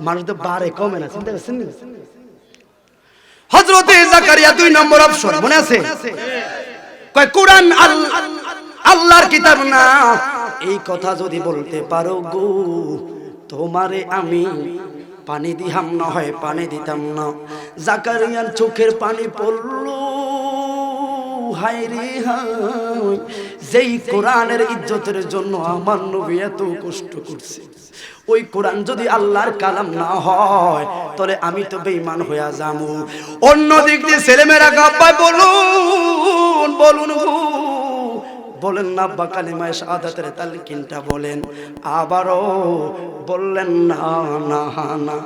মানুষ তো বারে কমে না, চিন্তা করছেন? হযরতে জাকারিয়া 2 নম্বর অপশন মনে আছে, কয় কোরআন আল্লাহর কিতাব না। এই কথা যদি বলতে পারো গো, তোমারে আমি পানি দিহাম না হয় পানি দিতাম না। জাকারিয়ার চোখের পানি পড়লো, হায় রে হায়, যেই কোরআনের ইজ্জতের জন্য আমার নবী এত কষ্ট করছে, ওই কোরআন যদি আল্লাহর কালাম না হয় তাহলে আমি তো বেঈমান হইয়া যামু। অন্য দিক দিয়ে ছেলেমেয়েরা গাব্বাই বলুন বলুন বলেন না আব্বা কালিমায়ে শাহাদাতের তালকিনটা বলেন, আবারও বললেন না না না।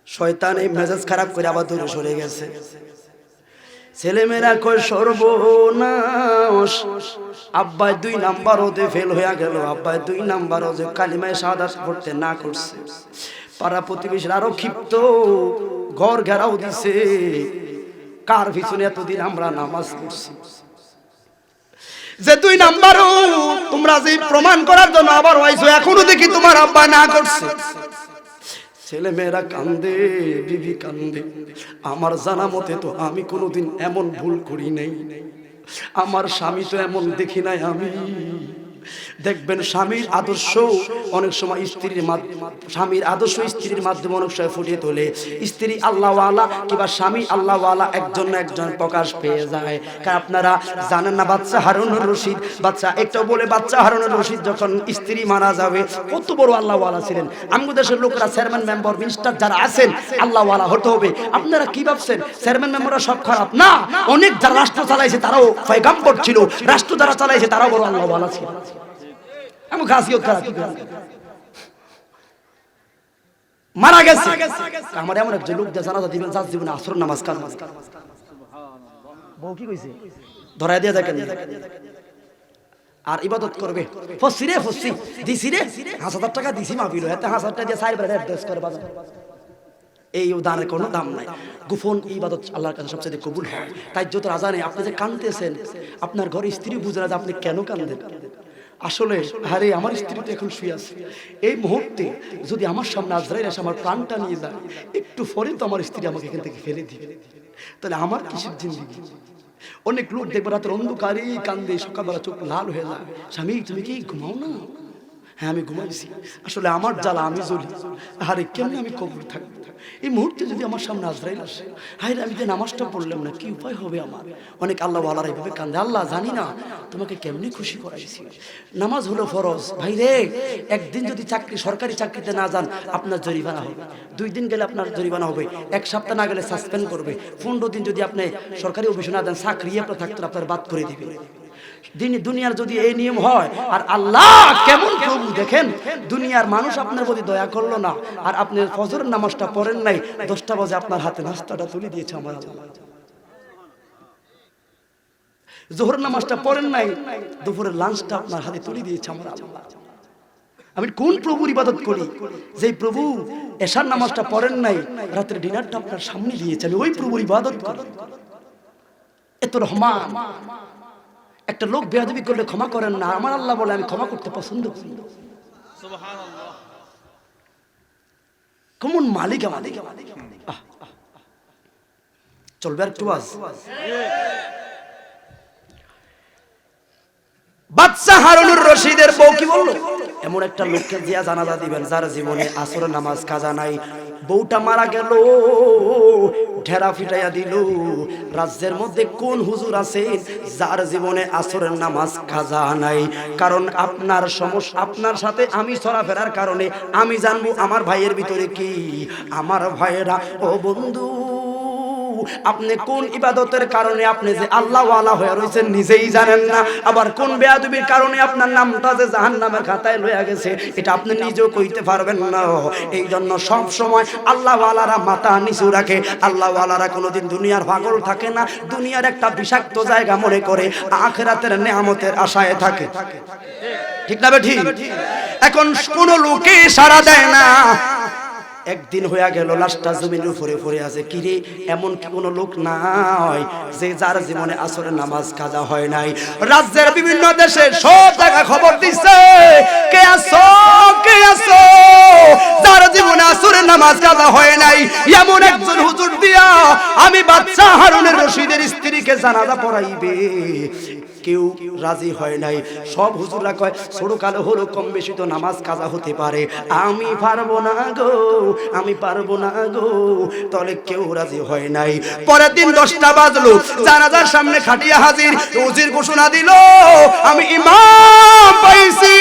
শয়তান এই মেজাজ খারাপ করে আবার দূরে সরে গেছে। ছেলেমেয়েরা কয় সর্বনাশ, আব্বাই 2 নাম্বার ওতে ফেল হয়ে গেল, আব্বাই 2 নাম্বার ওতে কালিমায়ে শাহাদাত পড়তে না করছে। পাড়া প্রতিবেশীরা আরো ক্ষিপ্ত, ঘর ঘেরাও দিছে, কার পিছনে এতদিন আমরা নামাজ পড়ছি, যে 2 নাম্বারও তোমরা যে প্রমাণ করার জন্য আবার হইছো, এখনো দেখি তোমার আব্বা না করছে। ছেলে মেয়েরা কান্দে, বিবি কান্দে। আমার জানা মতে তো আমি কোনোদিন এমন ভুল করি নাই, আমার স্বামী তো এমন দেখি নাই আমি। দেখবেন স্বামীর আদর্শ অনেক সময় স্বামীর আদর্শ স্ত্রীর মাধ্যমে অনেক সময় ফুটিয়ে তোলে। স্ত্রী আল্লাহওয়ালা কিংবা স্বামী আল্লাহওয়ালা একজন না একজন প্রকাশ পেয়ে যায়। কারণ আপনারা জানেন না, বাচ্চা হারুনুর রশিদ, বাচ্চা একটাও বলে বাচ্চা হারুনুর রশিদ যখন স্ত্রী মারা যাবে কত বড় আল্লাহওয়ালা ছিলেন। আমাদের দেশের লোকরা চেয়ারম্যান মেম্বার মিনিস্টার যারা আছেন আল্লাহওয়ালা হতে হবে। আপনারা কি ভাবছেন চেয়ারম্যান মেম্বাররা সব খারাপ? না, অনেক যারা রাষ্ট্র চালাইছে তারাও পয়গাম্বর ছিল, রাষ্ট্র যারা চালাইছে তারাও বড় আল্লাহওয়ালা ছিল। আমি খাসিয়ত খারাপ মারা গেছে। আমার এমন একজন লোক জানাজা দিবেন, যার জীবনে আসর নামাজ কাজা বউ কি কইছে ধরাই দিয়ে দেখেন আর ইবাদত করবে। ফসি রে ফসি দিছি রে 5,000 টাকা দিছি মাহফিল, এতে 5,000 টাকা দিয়ে 4 বার অ্যাড্রেস করে বাজার। এই দানের কোনো দাম নাই। গোপন ইবাদত আল্লাহর কাছে সবচেয়ে কবুল হয়। তাই যত আজানে আপনি যে কাঁদতেছেন, আপনার ঘরে স্ত্রী বুঝে না যে আপনি কেন কাঁদেন। আসলে আরে আমার স্ত্রী তো এখন শুয়ে আছে, এই মুহূর্তে যদি আমার সামনে আজরাইল এসে আমার প্রাণটা নিয়ে যায়, একটু পরে তো আমার স্ত্রী আমাকে এখান থেকে ফেলে দিবে, তাহলে আমার কিসের জিন্দেগি। অনেক লোক দেখবে রাতের অন্ধকারে কান্দে, সকালবেলা চোখ লাল হয়ে যায়, স্বামী তুমি কি ঘুমাও না? হ্যাঁ আমি ঘুমাইছি, আসলে আমার জ্বালা আমি জ্বলি, আরে কেমন আমি কবর থাকবো। এই মুহূর্তে যদি আমার সামনে আজরাইল আসে, হায় আমি যে নামাজটা পড়লাম না, কি উপায় হবে আমার। অনেক আল্লাহওয়ালারা এইভাবে কান্দে, আল্লাহ জানি না তোমাকে কেমনি খুশি করাইছি। নামাজ হলো ফরজ ভাই রে। একদিন যদি সরকারি চাকরিতে না যান আপনার জরিমানা হবে, 2 দিন গেলে আপনার জরিমানা হবে, 1 সপ্তাহ না গেলে সাসপেন্ড করবে, 15 দিন যদি আপনি সরকারি অফিসে না দেন চাকরি আপনার থাকতে আপনার বাদ করে দিবে। দুনিয়ার যদি এই নিয়ম হয়, আর আল্লাহ কেমন প্রভু দেখেন, দুনিয়ার মানুষ আপনার প্রতি দয়া করলো না, আর আপনি ফজরের নামাজটা পড়েন নাই, 10টা বাজে আপনার হাতে নাস্তাটা তুলে দিয়েছে আমার আল্লাহ। জোহরের নামাজটা পড়েন নাই, দুপুরের লাঞ্চটা আপনার হাতে তুলে দিয়েছে আমার আল্লাহ। আমি কোন প্রভুর ইবাদত করি, যে প্রভু এশার নামাজটা পড়েন নাই, রাতের ডিনারটা আপনার সামনে দিয়েছে, আমি ওই প্রভুর ইবাদত করি। এত রহমান। একটা লোক বেয়াদবি করলে ক্ষমা করেন না, আমার আল্লাহ বলে আমি ক্ষমা করতে পছন্দ করি। সুবহানাল্লাহ, কেমন মালিক আমাদের। চলবে আর একটু আজ। বাদশা হারুনুর রশিদের বউ কি বললো, এমন একটা লোককে দিয়া জানাজা দিবেন যার জীবনে আসর নামাজ কাজা নাই। বউটা মারা গেল, ঢেরা ফিটাইয়া দিল। রাজ্যের মধ্যে কোন হুজুর আছে যার জীবনে আসরের নামাজ কাজা নাই? কারণ আপনার সমস্যা, আপনার সাথে আমি চলাফেরার কারণে আমি জানবো আমার ভাইয়ের ভিতরে কি। আমার ভাইয়েরা ও বন্ধু, আপনি কোন ইবাদতের কারণে আপনি যে আল্লাহ ওয়ালা হয়ে রয়েছেন নিজেই জানেন না, আবার কোন বেয়াদবির কারণে আপনার নামটা যে জাহান্নামের খাতায় লইয়া গেছে এটা আপনি নিজেও কইতে পারবেন না। এই জন্য সব সময় আল্লাহ ওয়ালারা মাথা নিচু রাখে, আল্লাহ ওয়ালারা কোনোদিন দুনিয়ার পাগল থাকে না, দুনিয়ার একটা বিষাক্ত জায়গা মনে করে আখিরাতের নেয়ামতের আশায় থাকে। ঠিক না বেঠি? এখন কোন লোকে সাড়া দেয় না। একদিন হইয়া গেল, লাশটা জমিনের উপরে পড়ে আছে। কিরে, এমন কি কোনো লোক নাই যে যার জীবনে আসরের নামাজ কাজা হয় নাই? রাজ্যের বিভিন্ন দেশে সব জায়গা খবর দিচ্ছে, কে আছো কে আছো যার জীবনে আসরের নামাজ কাজা হয় নাই। এমন একজন হুজুর দিয়া আমি বাদশা হারুনুর রশিদের স্ত্রীকে জানাজা পড়াইবে। কেউ রাজি হয় নাই। সব হুজুররা কয় ছোট কালো হলো কম বেশি তো নামাজ কাজা হতে পারে, আমি পারবো না গো, আমি পারবো না গো। তাহলে কেউ রাজি হয় নাই। পরের দিন 10টা বাজলো, জানাজার সামনে খাটিয়া হাজির, উজির ঘোষণা দিল আমি ইমাম পাইছি।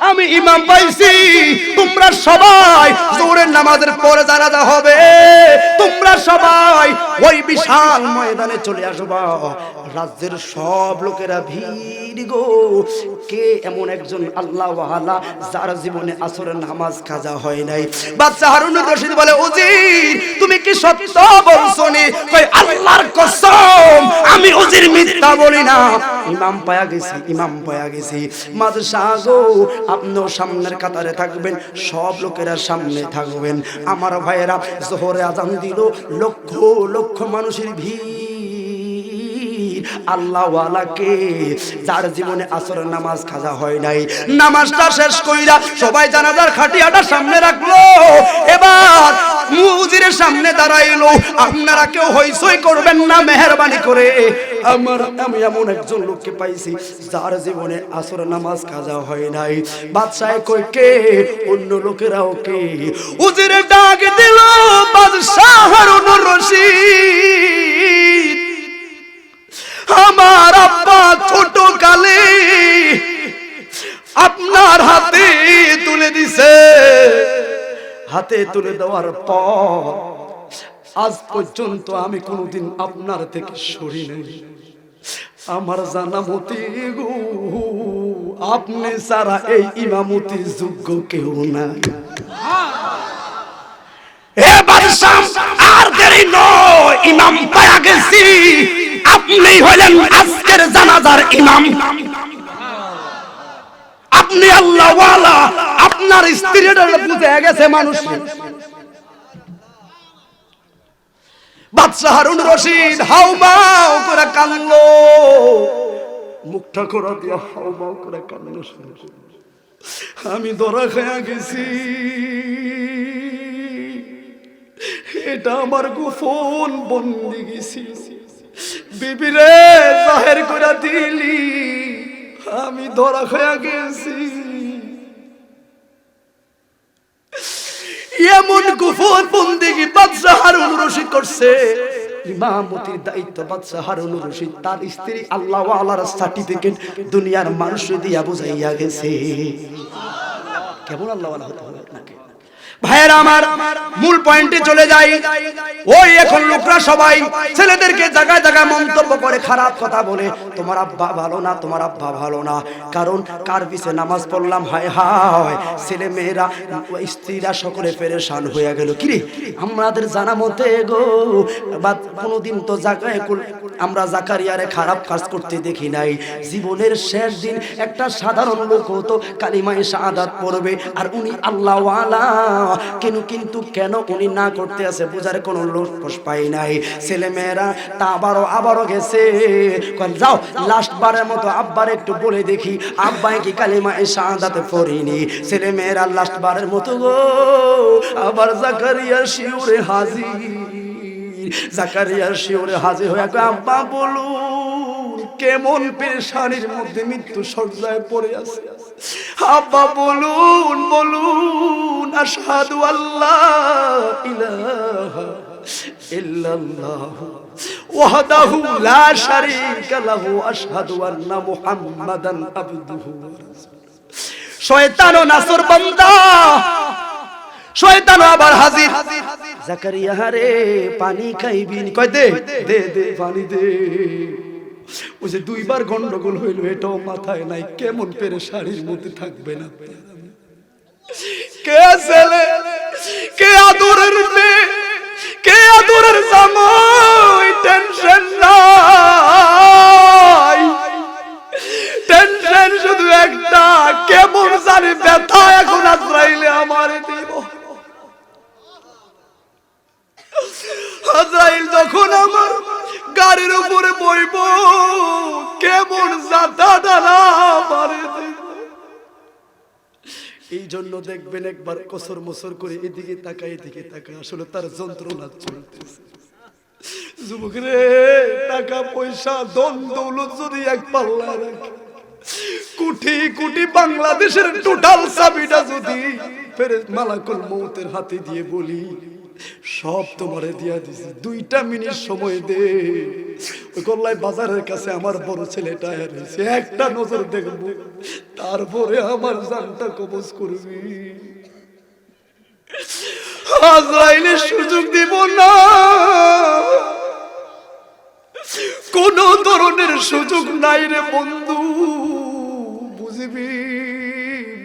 আমি ইমাম পাইছি, তোমরা সবাই জোহরের নামাজের পরে জানাজা হবে, তোমরা সবাই ওই বিশাল ময়দানে চলে আসবা। রাজ্যের সব লোকেরা ভিড় গো। কে এমন একজন আল্লাহ ওয়ালা যার জীবনে আসরের নামাজ কাজা হয় নাই? বাদশা হারুনুর রশিদ বলে উজির তুমি কি সত্য বলছনি? কই আল্লাহর কসম আমি উজির মিথ্যা বলি না। ইমাম পায়া গেছি, ইমাম পায়া গেছি। মাদ্রাসা গো আপনিও সামনের কাতারে থাকবেন, সব লোকেরা সামনে থাকবেন। আমার ভাইয়েরা জোহরে আজান দিল, লক্ষ লক্ষ মানুষের ভিড়। আল্লাহ ওয়ালাকে যার জীবনে আসরের নামাজ কাজা হয় নাই, নামাজটা শেষ কইরা সবাই জানাজার খাটিয়াটা সামনে রাখলো। এবার মুজিরের সামনে দাঁড়াইলো। আপনারা কেউ হইচই করবেন না মেহেরবানি করে। আমি এমন একজন লোককে পাইছি যার জীবনে আসরের নামাজ কাজা হয় নাই। বাদশাহ কই কে? অন্য লোকেরাও কে? উজিরে ডাক দিল বাদশাহ হারুনুর রশিদ, আমার আব্বা ছোট কালে আপনার হাতে তুলে দিছে। হাতে তুলে দেওয়ার পর আজ পর্যন্ত আমি কোনোদিন আপনার থেকে সরি নাই। আমার জানা মতে গো আপনি সারা এই ইমামতি যোগ্য কেউ না। হে বাদশাহ আর দেরি নয়, ইমাম পায়া গেছি। আপনি হলেন আজকের জানাজার ইমাম। আপনি আল্লাহ ওয়ালা, আপনার স্ত্রীটা বুঝে গেছে মানুষ। বাদশা হারুন রশিদ হাউমাউ করে কাঁদলো, মুখটা করে দিয়ে হাউমাউ করে কাঁদলো। আমি ধরা খেয়ে গেছি, এটা আমার গোপন বন্দি গেছি। বিবিরে জাহের করে দিলি, আমি ধরা খেয়ে গেছি। এমন গোপন বন্দেগী বাদশা হারুন রশিদ করছে। ইমামতির দায়িত্ব বাদশা হারুন রশিদ তার স্ত্রী আল্লাহ ওয়ালার সার্টিফিকেট দুনিয়ার মানুষ দিয়া বুঝাইয়া গেছে। কেমন আল্লাহ ওয়ালা হতে হবে আপনাকে? ভাইয়েরা আমার, মূল পয়েন্টে চলে যাই। ওই এখন লোকরা সবাই ছেলেদেরকে জায়গায় জায়গায় মন্তব্য করে, খারাপ কথা বলে, তোমার আব্বা ভালো না, তোমার আব্বা ভালো না। কারণ কার পিছে নামাজ পড়লাম, হায় হায় ছেলে মেয়েরা স্ত্রীরা সকলে পেরেশান হয়ে গেল। কিরে আমাদের জানা মতে গো কোনোদিন তো জায়গায় আমরা জাকারিয়ারে খারাপ কাজ করতে দেখি নাই। জীবনের শেষ দিন একটা সাধারণ লোক হতো, কালিমায়ে শাহাদাত পড়বে, আর উনি আল্লাহ ওয়ালা। কিন্তু কেন উনি না করতে আছে বুঝার কোনো লোক পাই নাই। ছেলে মেয়েরা তা আবারও গেছে, যাও লাস্ট বারের মতো আব্বার একটু বলে দেখি আব্বাই কি কালিমায়ে শাহাদাত পড়েনি। ছেলে মেয়েরা লাস্ট বারের মতো গো আবার জাকারিয়া শিওরে হাজির। জাকারিয়া শিওরে হাজির হয়ে আব্বা বলুন কেমন পেরেশানির মধ্যে মৃত্যু শয্যায় পড়ে আছে। আব্বা বলুন বলুন আশহাদু আল্লা ইলাহা ইল্লাল্লাহ ওয়াহদাহু লা শারীকা লাহু আশহাদু আন্না মুহাম্মাদান আবদুহু ওয়া রাসূলুহু। শয়তানও নাসর বান্দা, শয়তানও আবার হাজির। জাকারিয়া রে পানি খাইবি? কয় দে দে দে পানি দে। ওই যে দুইবার গন্ডগোল হইল, এটাও মাথায় নাই। কেমন পেরেশানির মধ্যে থাকবে না? কে ছেলে, কে আদরের মেয়ে, কে আদরের জামাই, টেনশন নাই, টেনশন শুধু একটা, কেমন জানি ব্যথা এখন আজরাইলে আমারে দিব। আজরাইল যখন আমার গাড়ির উপরে বইব, কেমন জাতা দানা আমারে দিব। এই জন্য দেখবেন একবার কসর মসর করে এদিকে তাকায় এদিকে তাকায়, আসলে তার যন্ত্রণা চলতেছে। যুবক রে, টাকা পয়সা ধন দৌলত যদি এক পাল্লায় রাখে, কোটি কোটি বাংলাদেশের টোটাল চাবিটা যদি ফেরেশতা মালাকুল মউতের হাতে দিয়ে বলি সব তোমারে দিয়া দিছি, 2টা মিনিট সময় দে, ওই কল্লাই বাজারের কাছে আমার বড় ছেলেটা হারিয়েছে, একটা নজর দেখবো, তারপরে আমার জানটা কবজ করবি। আজরাইলের সুযোগ দিব না, কোন ধরনের সুযোগ নাই রে বন্ধু, বুঝবি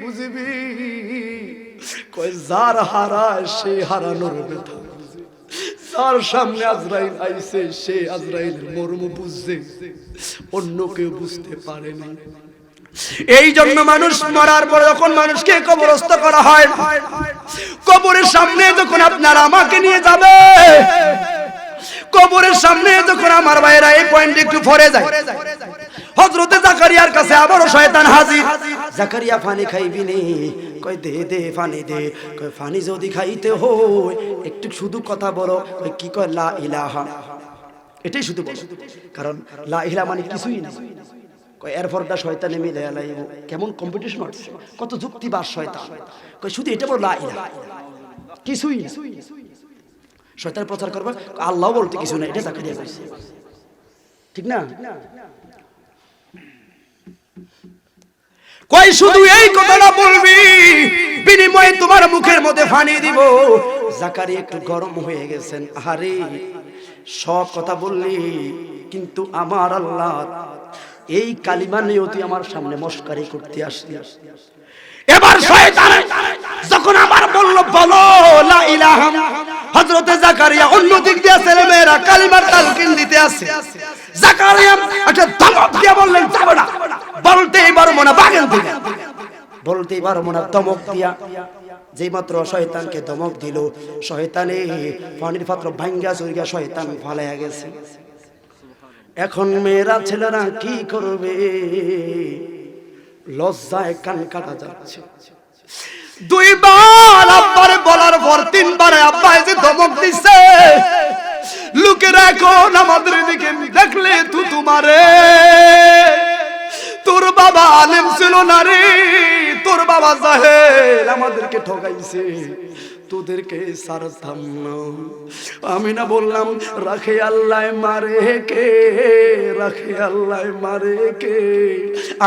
বুঝবি। কয় যার হারায় সে হারানোর ব্যথা, যার সামনে আজরাইল আইছে সে আজরাইলের মর্ম বুঝছে, অন্য কেউ বুঝতে পারে না। এই জন্য মানুষ মরার পর যখন মানুষকে কবরস্থ করা হয়, কবরের সামনে যখন আপনার আমাকে নিয়ে যাবে, কবরের সামনে যখন আমার ভাইরা এই পয়েন্ট একটু ফরে যায়, হযরতে জাকারিয়ার কাছে আবারও শয়তান হাজির। জাকারিয়া পানি খাইবি নি? কয় দে দে পানি দে। কয় পানি যদি খাইতে হয় একটু শুধু কথা বলো। কয় কি? কয় লা ইলাহা, এটাই শুধু বলো, কারণ লা ইলাহা মানে কিছুই না। কয় এরপরটা শয়তানে মিলে লাইব, কেমন কম্পিটিশন হচ্ছে, কত যুক্তিবাদ শয়তান। কয় শুধু এটা বলো লা ইলাহা, কিছুই না। শয়তান প্রচার করবে আল্লাহ বলতে কিছু না, এটা জাকারিয়া কইছে, ঠিক না? কই শুধু এই কথাটা বলবি, বিনিময়ে তোমার মুখের মধ্যে পানি দিব। জাকারিয়া একটু গরম হয়ে গেছেন, আরে সব কথা বললি, কিন্তু আমার আল্লাহ এই কালিমা নিয়ে তুই আমার সামনে মস্কারি করতে আসলি। এবার শয়তান যখন আবার বলল বলো লা ইলাহা, হযরতে জাকারিয়া অন্য দিক দিয়ে ছেলেমেয়েরা কালিমার তালকিন দিতে আসে, জাকারিয়া একটা ধমক দিয়ে বললেন যাবে না, বলতেই পারবো না, বাগেন থেকে বলতেই পারবো না। ধমক দিয়া যেই মাত্র শয়তানকে ধমক দিল, শয়তানে পানির পাত্র ভাঙ্গা চুরিয়া শয়তান ফালাইয়া গেছে। এখন মেয়েরা ছেলেরা কি করবে? লজ্জায় কান কাটা যাচ্ছে। 2 বার আব্বারে বলার পর 3 বারে আব্বা যে ধমক দিছে, লোকেরা এখন আমাদের দিকে দেখলে তুই তোমারে, তোর বাবা আলেম ছিল না রে, তোর বাবা জাহেল, আমাদেরকে ঠকাইছে, তোদেরকে ছাড়তাম না। আমি না বললাম রাখে আল্লাহ মারে কে, রাখে আল্লাহ মারে কে,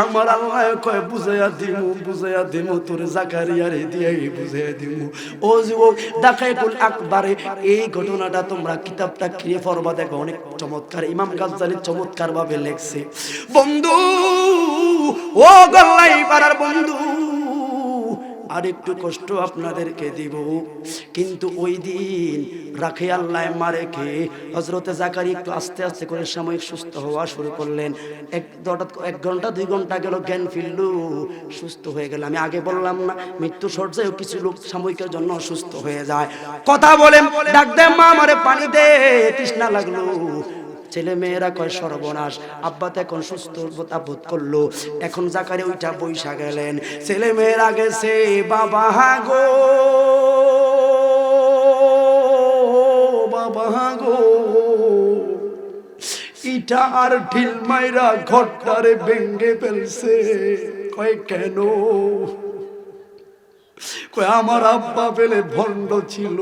আমার আল্লাহ কয় বুঝাইয়া দিমু, বুঝাইয়া দিমু, তোর জাকারিয়ারে দিয়াই বুঝাইয়া দিমু। ও যুবক, দাখাইতুল আকবারে এই ঘটনাটা তোমরা কিতাবটা কিনে পড়বা, দেখো অনেক চমৎকার, ইমাম গাজ্জালী চমৎকার ভাবে লেখছে। বন্ধু, ও গল্লাই পাড়ার বন্ধু, আর একটু কষ্ট আপনাদেরকে দিব, কিন্তু ওই দিন রাখে আল্লাহ মারে কে হযরতে জাকারিয়া একটু আস্তে আস্তে করে সাময়িক সুস্থ হওয়া শুরু করলেন। 1 ঘন্টা 2 ঘন্টা গেল, জ্ঞান ফিরল, সুস্থ হয়ে গেল। আমি আগে বললাম না, মৃত্যু সজ্জায় কিছু লোক সাময়িকের জন্য অসুস্থ হয়ে যায়। কথা বলেন, ডাক দে মা আমারে পানি দে, তৃষ্ণা লাগলো। ছেলে মেয়েরা কয় সর্বনাশ, আব্বা তো এখন সুস্থ বোধ করলো। এখন জাকারিয়া ওইটা বইসা গেলেন, ছেলে মেয়েরা গেছে, বাবা গো, বাবা গো, ইটা আর ঢিল মাইরা ঘরটারে ভেঙে ফেলছে। কয় কেন? কয় আমার আব্বা পেলে ভণ্ড ছিল,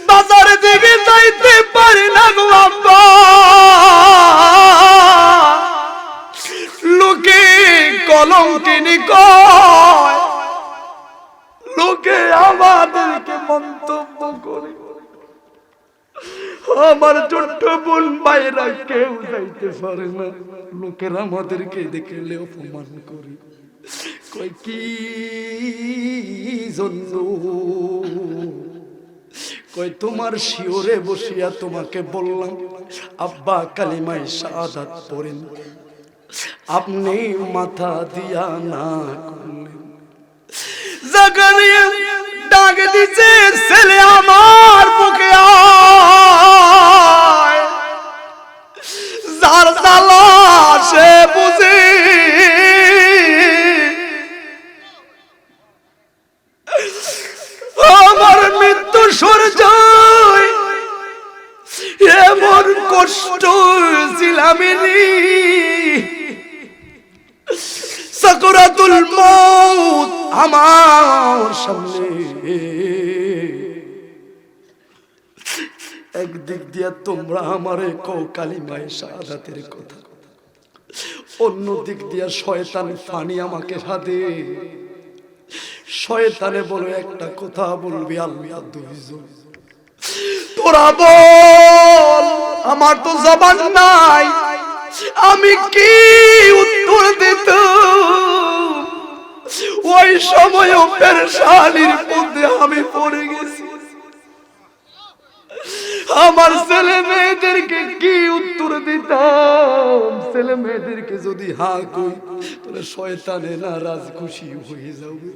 বাজারে দিকে যাইতে পারি না গো আব্বা, লোকে কলম কিনি কয়, লোকে আমাদেরকে মন্তব্য করে, আমার ছোট্ট বোন বাইরা কেউ যাইতে পারে না, লোকেরা আমাদেরকে দেখলে অপমান করে। কয় কি জন্য? কয় তোমার শিওরে বসিয়া তোমাকে বললাম আব্বা কালিমায়ে শাহাদাত পড়েন, আপনি মাথা দিয়া না করলেন। জাকারিয়া ডাক দিছে, ছেলে আমার বুকে আয়, যার জ্বালা সে বুঝে, আমার মৃত্যু সূর্য কষ্ট জিলামিনি সাকরাতুল মউত আমার সামনে, একদিক দিয়ে তোমরা আমারে কও কালিমায়ে শাহাদাতের কথা, অন্য দিক দিয়ে শয়তান ফানি আমাকে সাধে। শয়তানে বলো একটা কথা বলবি, আল্লাহ দুইজন। তোরা বল, আমার তো জবান নাই, আমি কি উত্তর দিত? ওই সময় পেরেশানির মধ্যে আমি পড়ে গেছি। আমার ছেলে মেয়েদেরকে কি উত্তর দিতাম? ছেলে মেয়েদেরকে যদি হা কই তাহলে শয়তানে নারাজ খুশি হয়ে যাবে।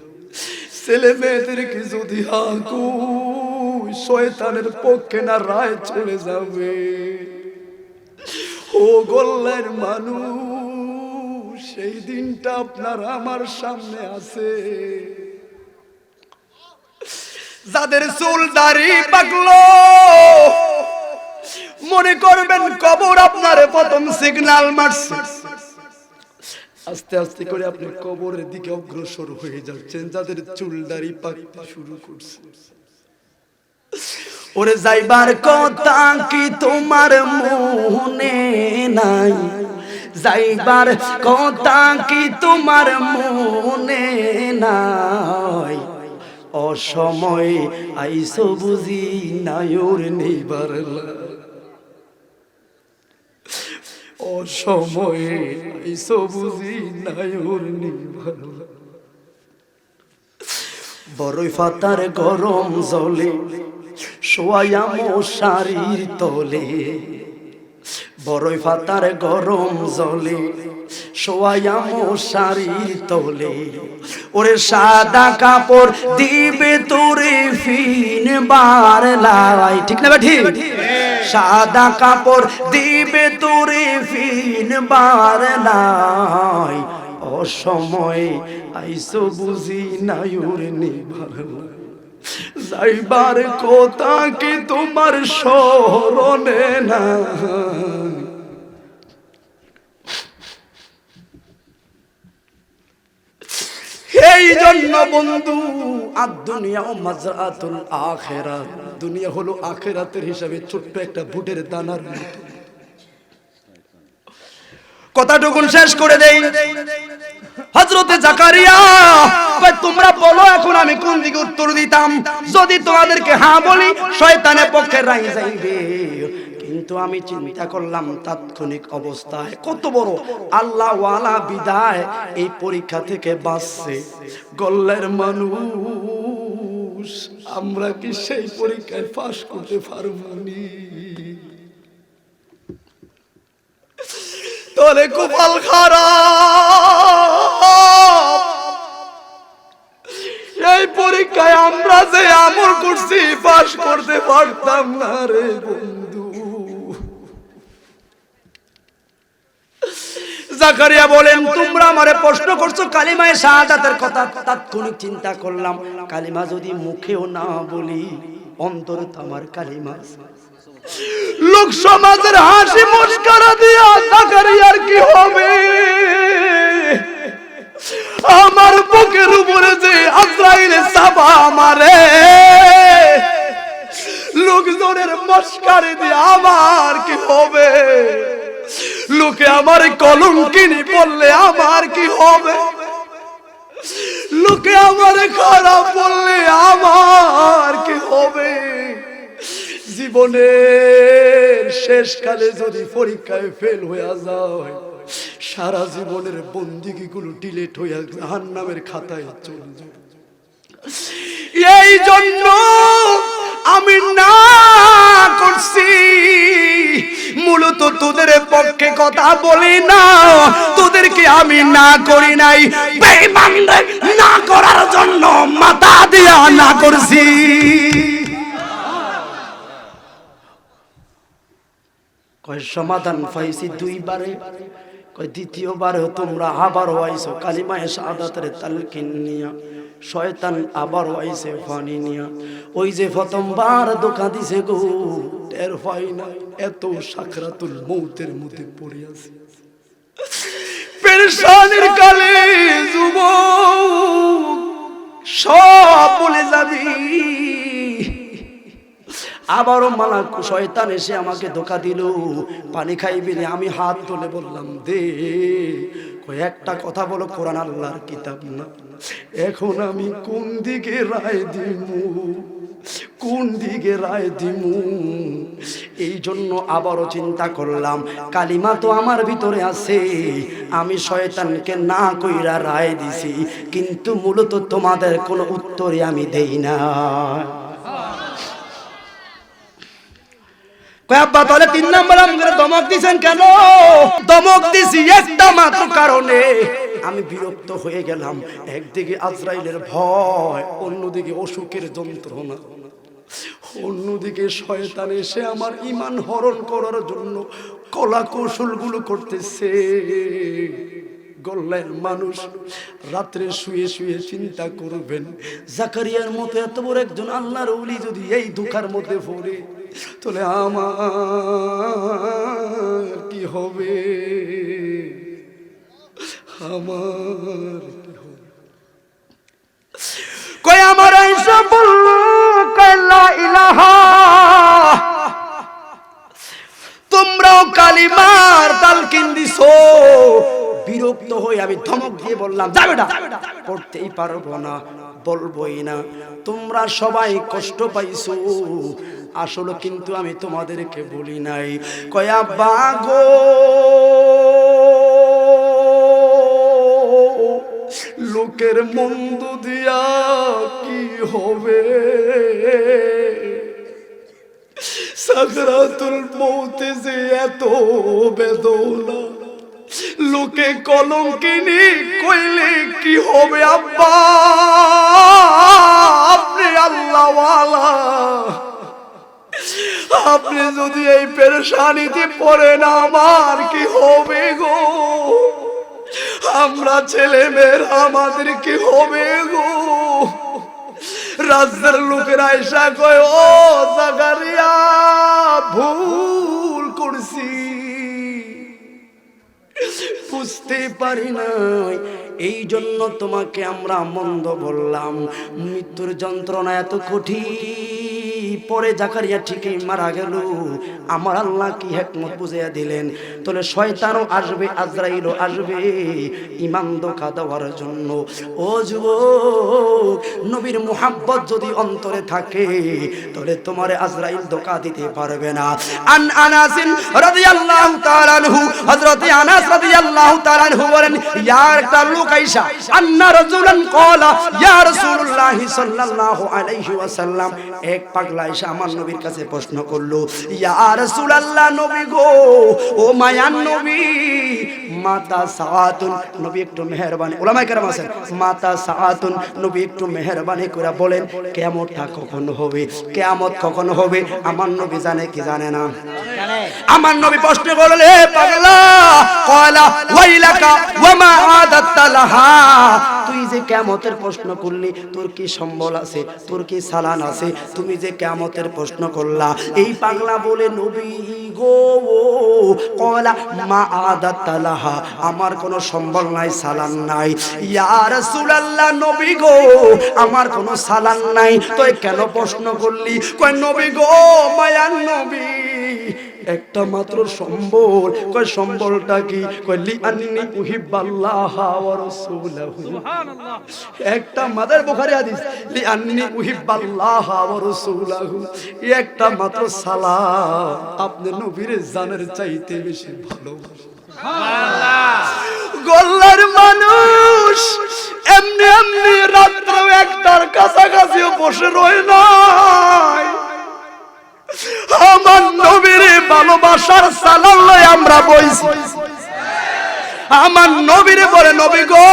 ছেলে মেয়েদেরকে যদি হা কই শয়তানের পক্ষে না রায় চলে যাবে। ও গোল্লার মানুষ, সেই দিনটা আপনার আমার সামনে আছে। যাদের চুল দাড়ি পাকলো মনে করবেন কবর আপনারে প্রথম সিগন্যাল মারছে। আস্তে আস্তে করে আপনি কবরের দিকে অগ্রসর হয়ে যাচ্ছেন। যাদের চুল দাড়ি পাকতে শুরু করছে, ওরে যাইবার কথা কি তোমার মনে নাই? যাইবার কথা কি তোমার মনে নাই? অসময়ে আইসো বুঝি নায়র নেইবার, অসময়ে আইসো বুঝি নায়র নেইবার। বড়ই ফাতার গরম জলে শোয়ায়া মশারির তলে, বড়ই ফাতার গরম জলে শোয়ায়া মশারির তলে। ওরে সাদা কাপড় দিবে তোরে ফিন বার লাই, ঠিক না ঠিক? সাদা কাপড় দিবে তোরে ফিন বার লাই। অসময়ে আইসো বুঝি নায়র নিবার। যাইবার কথা কি তোমার স্মরণে না? এই জন্য বন্ধু, আদ-দুনিয়া মাযরাতুল আখিরাত, দুনিয়া হলো আখিরাতের হিসাবে ছোট্ট একটা বুটের দানার মতো। কথাটুকুন শেষ করে দেই। হযরতে জাকারিয়া কয় তোমরা বলো এখন আমি কোন দিকে উত্তর দিতাম? যদি তোমাদেরকে হ্যাঁ বলি শয়তানের পক্ষে রাই যাইবে। কিন্তু আমি চিন্তা করলাম তাৎক্ষণিক অবস্থায় কত বড় আল্লাহ ওয়ালা বিদায় এই পরীক্ষা থেকে বাঁচছে। গল্লের মানুষ, আমরা কি সেই পরীক্ষায় পাস করতে পারবো নি? তোরে কপাল খারাপ, এই পরীক্ষায় আমরা যে আমল করছি পাস করতে পারতাম না রে বন্ধু। জাকারিয়া বলেন তোমরা আমারে প্রশ্ন করছো কালিমায়ে শাহাদাতের কথা, তাৎক্ষণিক চিন্তা করলাম কালিমা যদি মুখেও না বলি অন্তরে তো আমার কালিমা। লোক সমাজের হাসি মস্করা দিয়া জাকারিয়ার কি হবে? আমার বুকের উপরে যে আজরাইল চাপা আমারে, লোকজনের মস্কারি দিয়ে আমার কি হবে? লোকে আমার কলঙ্কিনী বললে আমার কি হবে? লোকে আমার খারাপ বললে আমার কি হবে? জীবনের শেষকালে যদি পরীক্ষায় ফেল হয়ে যায়, সারা জীবনের বন্দিগিগুলো ডিলিট হয়ে জাহান্নামের খাতায় চলে যাবে। এই জন্য আমি না করছি, মূলত তোদের পক্ষে কথা বলি না, তোদেরকে আমি না করি নাই, বেঈমানদের না করার জন্য মাথা দিয়া না করছি। কয় সমাধান পাইছি দুইবারে, কয় দ্বিতীয়বার তোমরা আবারও আইছো কালিমায়ে শাহাদাতের তালকিন নিয়া, শয়তান আবারও আইছে পানি নিয়া। ওই যে প্রথমবার ধোঁকা দিছে গো, টের পাই না এত সাকরাতুল মৌতের মধ্যে পড়ে আছে। পেরেশানির কালে যুবক সব বলে যাবি। আবারও মালাক শয়তান এসে আমাকে ধোঁকা দিল, পানি খাইবি না। আমি হাত তুলে বললাম দে। একটা কথা বলো, কোরআন আল্লাহর কিতাব না, এখন আমি কোন দিকে রায় দিমু, কোন দিকে রায় দিমু? এই জন্য আবারও চিন্তা করলাম, কালিমা তো আমার ভিতরে আছে, আমি শয়তানকে না কইরা রায় দিছি, কিন্তু মূলত তোমাদের কোনো উত্তরই আমি দেই না। আব্বা তাহলে 3 নম্বর আমাকে ধমক দিছেন কেন? ধমক দিছি একটা মাত্র কারণে, আমি বিরক্ত হয়ে গেলাম। একদিকে আজরাইলের ভয়, অন্যদিকে অসুখের যন্ত্রণা, অন্যদিকে শয়তান এসে আমার ঈমান হরণ করার জন্য কলা কৌশলগুলো করতেছে। গল্লার মানুষ রাত্রে শুয়ে শুয়ে চিন্তা করবেন, জাকারিয়ার মতো এত বড় একজন আল্লাহর ওলি যদি এই ধোঁকার মধ্যে পড়ে, তাহলে আমার কি হবে, আমার কি হবে? কই আমার আয়েশা বলল, লা ইলাহা, তোমরাও কালিমার তালকিন দিছো। বিরক্ত হয়ে আমি ধমক দিয়ে বললাম, যাবে না, পড়তেই পারবো না, বলবোই না। তোমরা সবাই কষ্ট পাইছো, আসলে কিন্তু আমি তোমাদেরকে বলি নাই। কয়া বাগো লোকের মন্দ দিয়া কি হবে, সাকরাতুল মৌতে যে এত বেদনা, লোকে কলঙ্কিনী কইলে কি হবে? আব্বা আপনি আল্লাহওয়ালা, আপনি যদি এই পেরেশানিতে পড়েন আমার কি হবে গো? আমরা ছেলে মেয়েরা আমাদের কি হবে গো? রাজ্যের লোকেরা এসা কয়, ও জাকারিয়া ভুল করছি, বুঝতে পারি নাই, এই জন্য তোমাকে আমরা মন্দ বললাম। মৃত্যুর যন্ত্রণা এত কঠিন, পরে জাকারিয়া ঠিকই মারা গেল। আমার আল্লাহ কি হিকমত বুঝিয়ে দিলেন, তাহলে শয়তানও আসবে, আজরাইলও আসবে ঈমান ধোঁকা দেওয়ার জন্য। ও যুবক, নবীর মুহাব্বত যদি অন্তরে থাকে, তাহলে তোমার আজরাইল ধোঁকা দিতে পারবে না। আন আনাস রাদিয়াল্লাহু তাআলা আনহু, হযরত আনাস রাদিয়াল্লাহু তাআলা আনহু বলেন, ইয়া একটা লোক আইসা, আন্না রাজুলান ক্বালা ইয়া রাসূলুল্লাহ সাল্লাল্লাহু আলাইহি ওয়াসাল্লাম, এক পাগলা আইসা আমার নবীর কাছে প্রশ্ন করলো, ইয়া রাসূলুল্লাহ, নবী গো, ও মায়ান নবী, মাতা সাআতুন, নবী একটু মেহেরবানি, উলামায়ে কেরাম আছেন, মাতা সাআতুন, নবী একটু মেহেরবানি করে বলেন কিয়ামতটা কখন হবে, কিয়ামত কখন হবে? আমার নবী জানে কি জানে না? জানে। আমার নবী প্রশ্ন করলে, পাগলা, ক্বালা ওয়াইলাকা ওয়া মা আদাত্তা লাহা, তুই যে কিয়ামতের প্রশ্ন করলি, তোর কি সম্বল আছে, তোর কি সালান আছে, তুমি যে কিয়ামতের প্রশ্ন করলা? এই পাগলা বলে, নবী গো, ক্বালা মা আদাত্তা লাহা, আমার কোনো সম্বল নাই, সালান নাই। ইয়া রাসূলুল্লাহ, নবী গো, আমার কোনো সালান নাই, তুই কেন প্রশ্ন করলি? কয়, নবী গো, মায়ান নবী, একটা মাত্র সম্বল। কয়, সম্বলটা কি? কয়, লিআন্নী উহিব্বাল্লাহ ওয়া রাসূলাহু, সুবহানাল্লাহ। একটা মাদার বুখারী হাদিস, লিআন্নী উহিব্বাল্লাহ ওয়া রাসূলাহু, একটা মাত্র সালাম আপনি নবীর জানের চাইতে বেশি ভালোবাসেন। সুবহানাল্লাহ। গল্লার মানুষ এমনি এমনি রাত্রে একটার কাছাকাছিও বসে রয় নাই, আমার নবীর ভালোবাসার সালাম লই আমরা বইছি। আমার নবীরে বলে নবী গো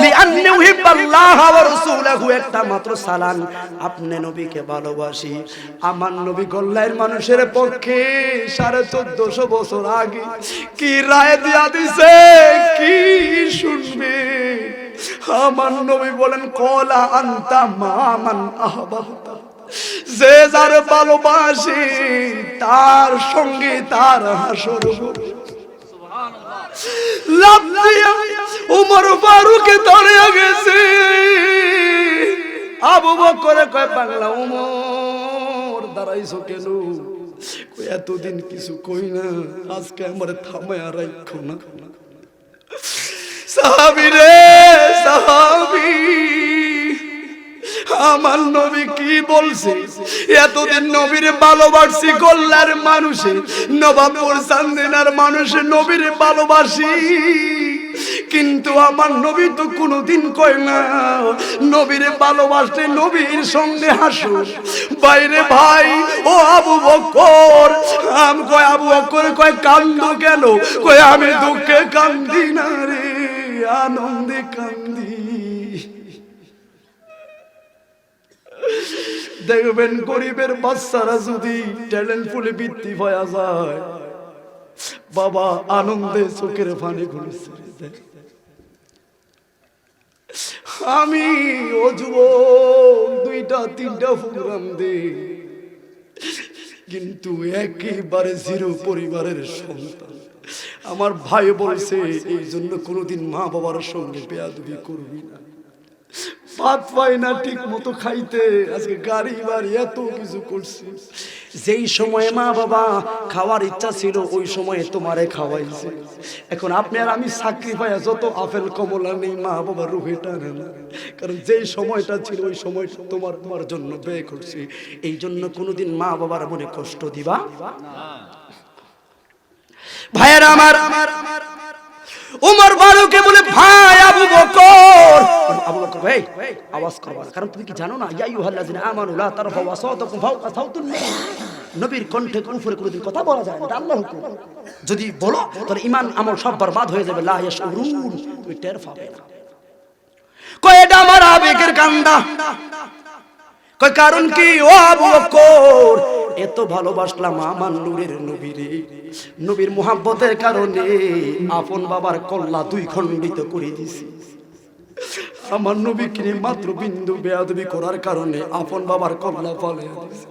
লিআন্নি উহিব্বাল্লাহ ওয়া রাসূলাহু একটা মাত্র সালাম আপনি নবীকে ভালোবাসি। আমার নবী গল্লায়ের মানুষের পক্ষে 1450 বছর আগে কি রায় দিয়া দিছে কি শুনবে। আমার নবী বলেন কলা আনতা মামান আহবাবতা, যে যার ভালোবাসে তার সঙ্গে তার হাসর। উমর ফারুকে ধরে গেছে, আবু বকর কয় পাগলা উমর দাঁড়াইছো কেন? এতদিন কিছু কই না, আজকে আমারে থামায়া রাখো না। সাহাবী রে সাহাবী, আমার নবী কি বলছে? এতদিন নবীর ভালোবাসি গোল্লার মানুষে, নবাবপুর চান্দিনার মানুষে নবীর ভালোবাসি, কিন্তু আমার নবী তো কোনোদিন কয় না নবীর ভালোবাসতে নবীর সঙ্গে হাসো। বাইরে ভাই ও আবু বকর, কয় আবু বকর কয় কান্দো কেন? কয় আমি দুঃখে কান্দি না রে, আনন্দে কান্দি। দেখবেন গরিবের বাচ্চারা যদি ট্যালেন্ট ফুলে বৃত্তি পাওয়া যায়, বাবা আনন্দে চোখের পানি ঘুরেছে। আমি ও যুবক 2টা 3টা প্রোগ্রাম দেই, কিন্তু একেবারে জিরো পরিবারের সন্তান। আমার ভাই বলছে এই জন্য কোনোদিন মা বাবার সঙ্গে বেয়াদবি করবি না। ভাত পাই না ঠিক মতো খাইতে, আজকে গাড়ি বাড়ি এত কিছু করছি। যেই সময়ে মা বাবা খাওয়ার ইচ্ছা ছিল ওই সময়ে তোমারে খাওয়াইছে। এখন আপনি আর আমি চাকরি পাইয়া যত আপেল কমলা নেই, মা বাবা রুহে টানে না, কারণ যেই সময়টা ছিল ওই সময় তোমার জন্য ব্যয় করছি। এই জন্য কোনোদিন মা বাবার মনে কষ্ট দিবা ভাইয়েরা আমার। উমর ফারুকে বলে ভাই আবু বকর, আবু বকর ভাই আওয়াজ করবা না, কারণ তুমি কি জানো না ইয়া আইয়ুহাল্লাযিনা আমানু লা তারফাউ আসাওতাকুম ফাওকা সাওতুন নবী, নবীর কণ্ঠে উপরে কোনোদিন কথা বলা যায় না, এটা আল্লাহর হুকুম। যদি বলো তাহলে ঈমান আমল সব বরবাদ হয়ে যাবে। লা ইয়াশউরুন, তুমি টের পাবে না। কয় এটা আমার আবেগের কান্দা। কয় কারণ কি? ও আবু বকর এত ভালোবাসলাম আমার নূরের নবীরে, নবীর মুহাব্বতের কারণে আপন বাবার কল্লা 2 খণ্ডিত করে দিছি। আমার নবীকে মাত্র বিন্দু বেয়াদবি করার কারণে আপন বাবার কল্লা ফলে দিছি।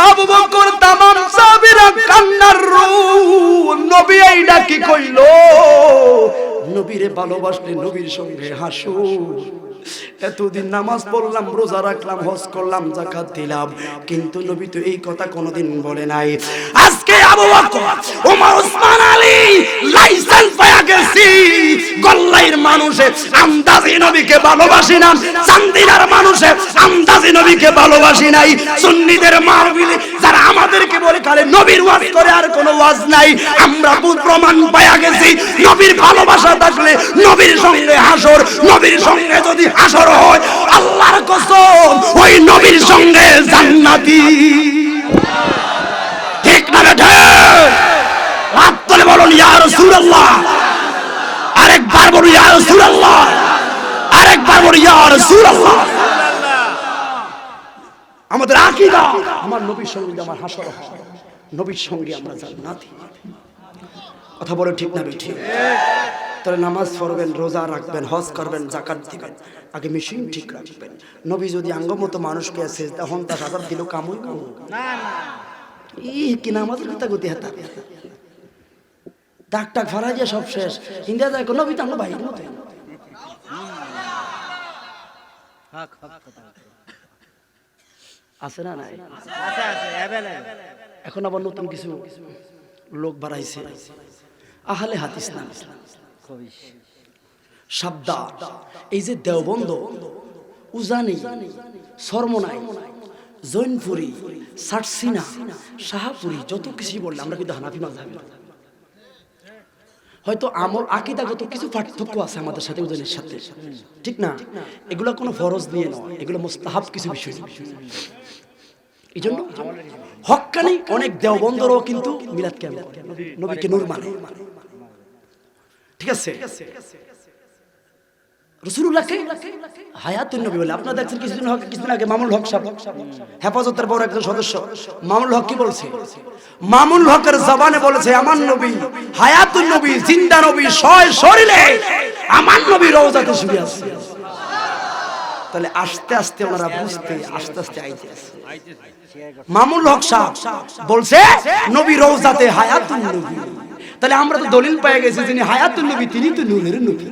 আবু বকর তামাম সাহাবীরা কান্নার রোল। নবী এইটা কি কইলো? নবীরে ভালোবাসলে নবীর সঙ্গে হাসো। এতদিন নামাজ পড়লাম, রোজা রাখলাম, হজ করলাম, যাকাত দিলাম, কিন্তু নবী তো এই কথা কোনোদিন বলে নাই। আজকে আবু বকর, ওমর, ওসমান আলী লাইসেন্স পায়া গেছি। গল্লাইর মানুষে আমদাজি নবীকে ভালোবাসি না, চান্দিনার মানুষে আমদাজি নবীকে ভালোবাসি নাই। সুন্নিদের মাহফিলে যারা আমাদেরকে বলে খালি নবীর ওয়াজ করে আর কোনো ওয়াজ নাই, আমরা প্রমাণ পায়া গেছি নবীর ভালোবাসা থাকলে নবীর সঙ্গে হাসর, নবীর সঙ্গে যদি হাসর হয় আল্লাহর কসম ওই নবীর সঙ্গে জান্নাতি। ঠিক না বেঠে? হাত তুলে বলুন ইয়া রাসূলুল্লাহ। আরেকবার বলুন ইয়া রাসূলুল্লাহ, আরেকবার বলুন ইয়া রাসূলুল্লাহ। আমাদের আকীদা আমার নবীর সঙ্গে আমার হাসর হয়, নবীর সঙ্গে আমরা জান্নাতি। কথা বলে ঠিক না ঠিক? তাহলে নামাজ পড়বেন, রোজা রাখবেন, হজ করবেন, যাকাত দিবেন, আগে মেশিন ঠিক রাখবেন। নবী যদি আঙ্গমতো মানুষকে সেজদা হন তা সাদা দিল কামুই কামু না কি নামাজের কথা গতি হাতা ডাক টাক ভরা যে সব শেষ। ইন্ডিয়া যায় নবী তো আমরা বাইরের মতো আছে না নাই? এখন আবার নতুন কিছু লোক বাড়াইছে, আহলে হাদিস নাম শাব্দা। এই যে দেওবন্দ, উজানি, সরমনাই, জৈনপুরি, সাটসিনা, শাহপুরি, যত কিছু বললে আমরা কিন্তু হানাফি মাযহাবী। হয়তো আমল আকীদাগত কিছু পার্থক্য আছে আমাদের সাথে, উজানির সাথে, ঠিক না? এগুলো কোনো ফরজ নিয়ে নয়, এগুলো মুস্তাহাব কিছু বিষয়। এই জন্য হক্কানি অনেক দেওবন্দরও কিন্তু মিলাদ কেমন নবীকে নূর মানে। ঠিক আছে, রাসূলুল্লাহকে হায়াতুন নবী বলে। আপনারা দেখছেন কিছুদিন আগে মামুনুল হক সাহেব, হেফাজতের বড় একজন সদস্য, মামুনুল হক কি বলছে? মামুনুল হকের জবানে বলেছে আমার নবী হায়াতুন নবী, জিন্দা নবী, শরীরে আমার নবী রওজাতে শুয়ে আছে। তাহলে আস্তে আস্তে ওনারা বুঝতে আস্তে আস্তে আইতেছে। মামুনুল হক সাহেব বলছে নবী রওজাতে হায়াতুন নবী, তাহলে আমরা তো দলিল পেয়ে গেছি যিনি হায়াতুন নবী তিনি তো নূরের নবী।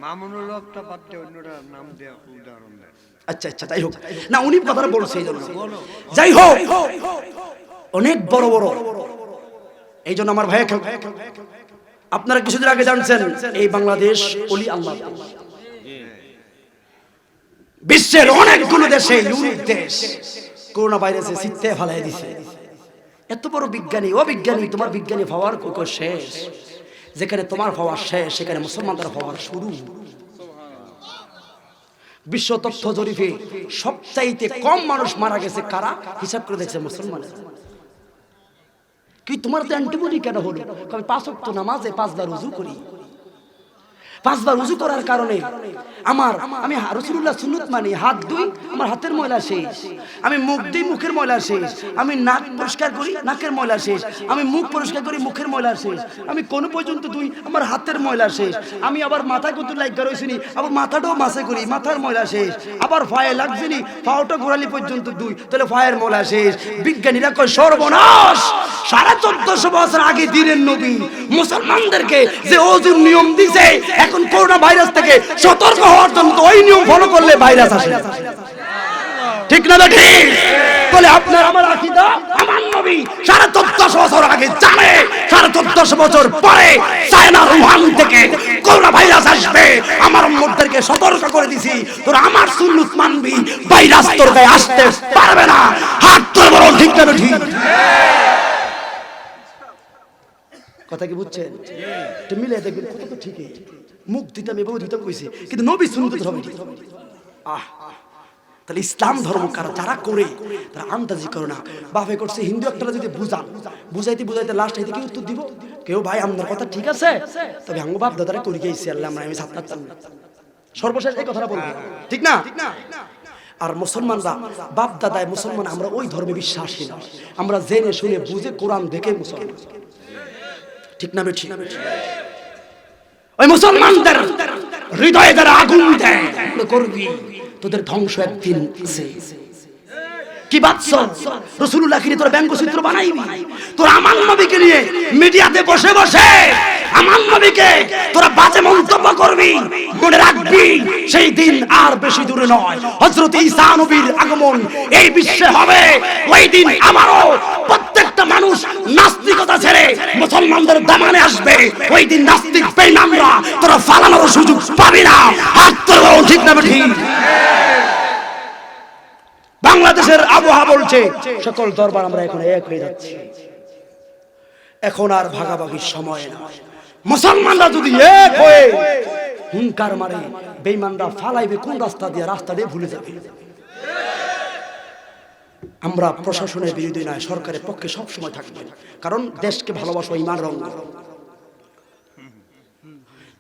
মামুনুল হকটা বাদ দিয়ে অন্যরা নাম দেয়া উদাহরণ দেন। আচ্ছা আচ্ছা, যাই হোক না, উনি কথাটা বলছে এই জন্য। যাই হোক, অনেক বড় বড়, এই জন্য আমার ভাই, আপনারা কিছুদিন আগে জানছেন এই বাংলাদেশ ওলি আল্লাহ, বিশ্বের অনেকগুলো দেশে, ইউরোপ দেশ করোনা ভাইরাসে চিত্তে ফেলাই দিছে। এত বড় বিজ্ঞানী, অবিজ্ঞানী, তোমার বিজ্ঞানী পাওয়ার কোকো শেষ। যেখানে তোমার পাওয়ার শেষ সেখানে মুসলমানদের পাওয়ার শুরু। বিশ্ব তথ্য জরিপে সবচাইতে কম মানুষ মারা গেছে কারা? হিসাব করে দেখছে মুসলমানের। কি তোমার তো অ্যান্টিবডি কেন হলো? আমি 5 ওয়াক্ত নামাজে 5 বার ওযু করি। 5 বার ওযু করার কারণে আমি রাসূলুল্লাহ সুন্নাত মানি, হাত ধুই, আমার হাতের ময়লা শেষ। আমি মুখ দিই, মুখের ময়লা শেষ। আমি নাক পরিষ্কার করি, নাকের ময়লা শেষ। আমি মুখ পরিষ্কার করি, মুখের ময়লা শেষ। আমি কোন পর্যন্ত ধুই, আমার হাতের ময়লা শেষ। আমি আবার মাথা কত লাইগা রইছিনি, আবার মাথাটাও মাসে করি, মাথার ময়লা শেষ। আবার পায়ে লাগছিনি, পাওটা গোড়ালি পর্যন্ত ধুই, তাহলে পায়ের ময়লা শেষ। বিজ্ঞানীরা কয় সর্বনাশ, 1450 বছর আগে দিনের নবী মুসলমানদেরকে যে ওযুর নিয়ম দিয়েছে, এখন করোনা ভাইরাস থেকে সতর্ক হওয়ার জন্য ওই নিয়ম ফলো করলে ভাইরাস আসে। ঠিক না ঠিক? বলে আপনার আমার আকীদা, আমার নবী 1450 বছর আগে জানে 1450 বছর পরে চায়না উহান থেকে করোনা ভাইরাস আসবে। আমার উম্মতদেরকে সতর্ক করে দিছি, তোরা আমার সুন্নাত মানবি, ভাইরাস তোর গায়ে আসতে পারবে না। হাত তুলে বলো ঠিক না ঠিক? কথা কি বুঝছেন? তো মিলে দেখবেন কথা তো ঠিকই। মুখ দিতাম এভাবে দিতাম কইছে, কিন্তু নবী সুন্নাত হবে। তাহলে ইসলাম ধর্ম কারা যারা করে তারা আন্দাজি করে না। বাপে করছে হিন্দু একটা যদি বুঝাইতে লাস্ট হইতে কি উত্তর দিব? কেউ ভাই আপনার কথা ঠিক আছে, তবে আঙ্গ বাপ দাদারা করে গেছি আল্লাহ আমি ছাত্র সর্বশেষ এই কথাটা বলবো, ঠিক না? আর মুসলমানরা বাপ দাদায় মুসলমান, আমরা ওই ধর্মে বিশ্বাসী না। আমরা জেনে শুনে বুঝে কোরআন দেখে মুসলমান, ঠিক না বেঠিক? ওই মুসলমানদের হৃদয়ে যারা আগুন দেয় করবি, তোদের ধ্বংস একদিন আছে। কি বাচ্চ রাসূলুল্লাহকে নিয়ে তোরা ব্যঙ্গচিত্র বানাইবি? তোরা আমার নবীকে নিয়ে মিডিয়াতে বসে বসে আমার নবীকে তোরা বাজে মন্তব্য করবি। মনে রাখবি সেই দিন আর বেশি দূরে নয়। হযরত ঈসা নবীর আগমন এই বিশ্বে হবে। ওই দিন আমারও প্রত্যেকটা মানুষ নাস্তিকতা ছেড়ে মুসলমানদের দামানে আসবে। ওই দিন নাস্তিক বেঈমানরা তোরা ফালানোর সুযোগ পাবি না। হাত তোলা ঠিক না ঠিক? বাংলাদেশের আবহাওয়া বলছে সকল দরবার আমরা এখন এক হয়ে যাচ্ছি। এখন আর ভাগাভাগির সময় নয়। মুসলমানরা যদি এক হয়ে হুঙ্কার মারে, বেঈমানরা ফালাইবে কোন রাস্তা দিয়ে? রাস্তা দিয়ে ভুলে যাবে। আমরা প্রশাসনের বিরোধী নয়, সরকারের পক্ষে সব সময় থাকবে, কারণ দেশকে ভালোবাসা ঈমান রঙ।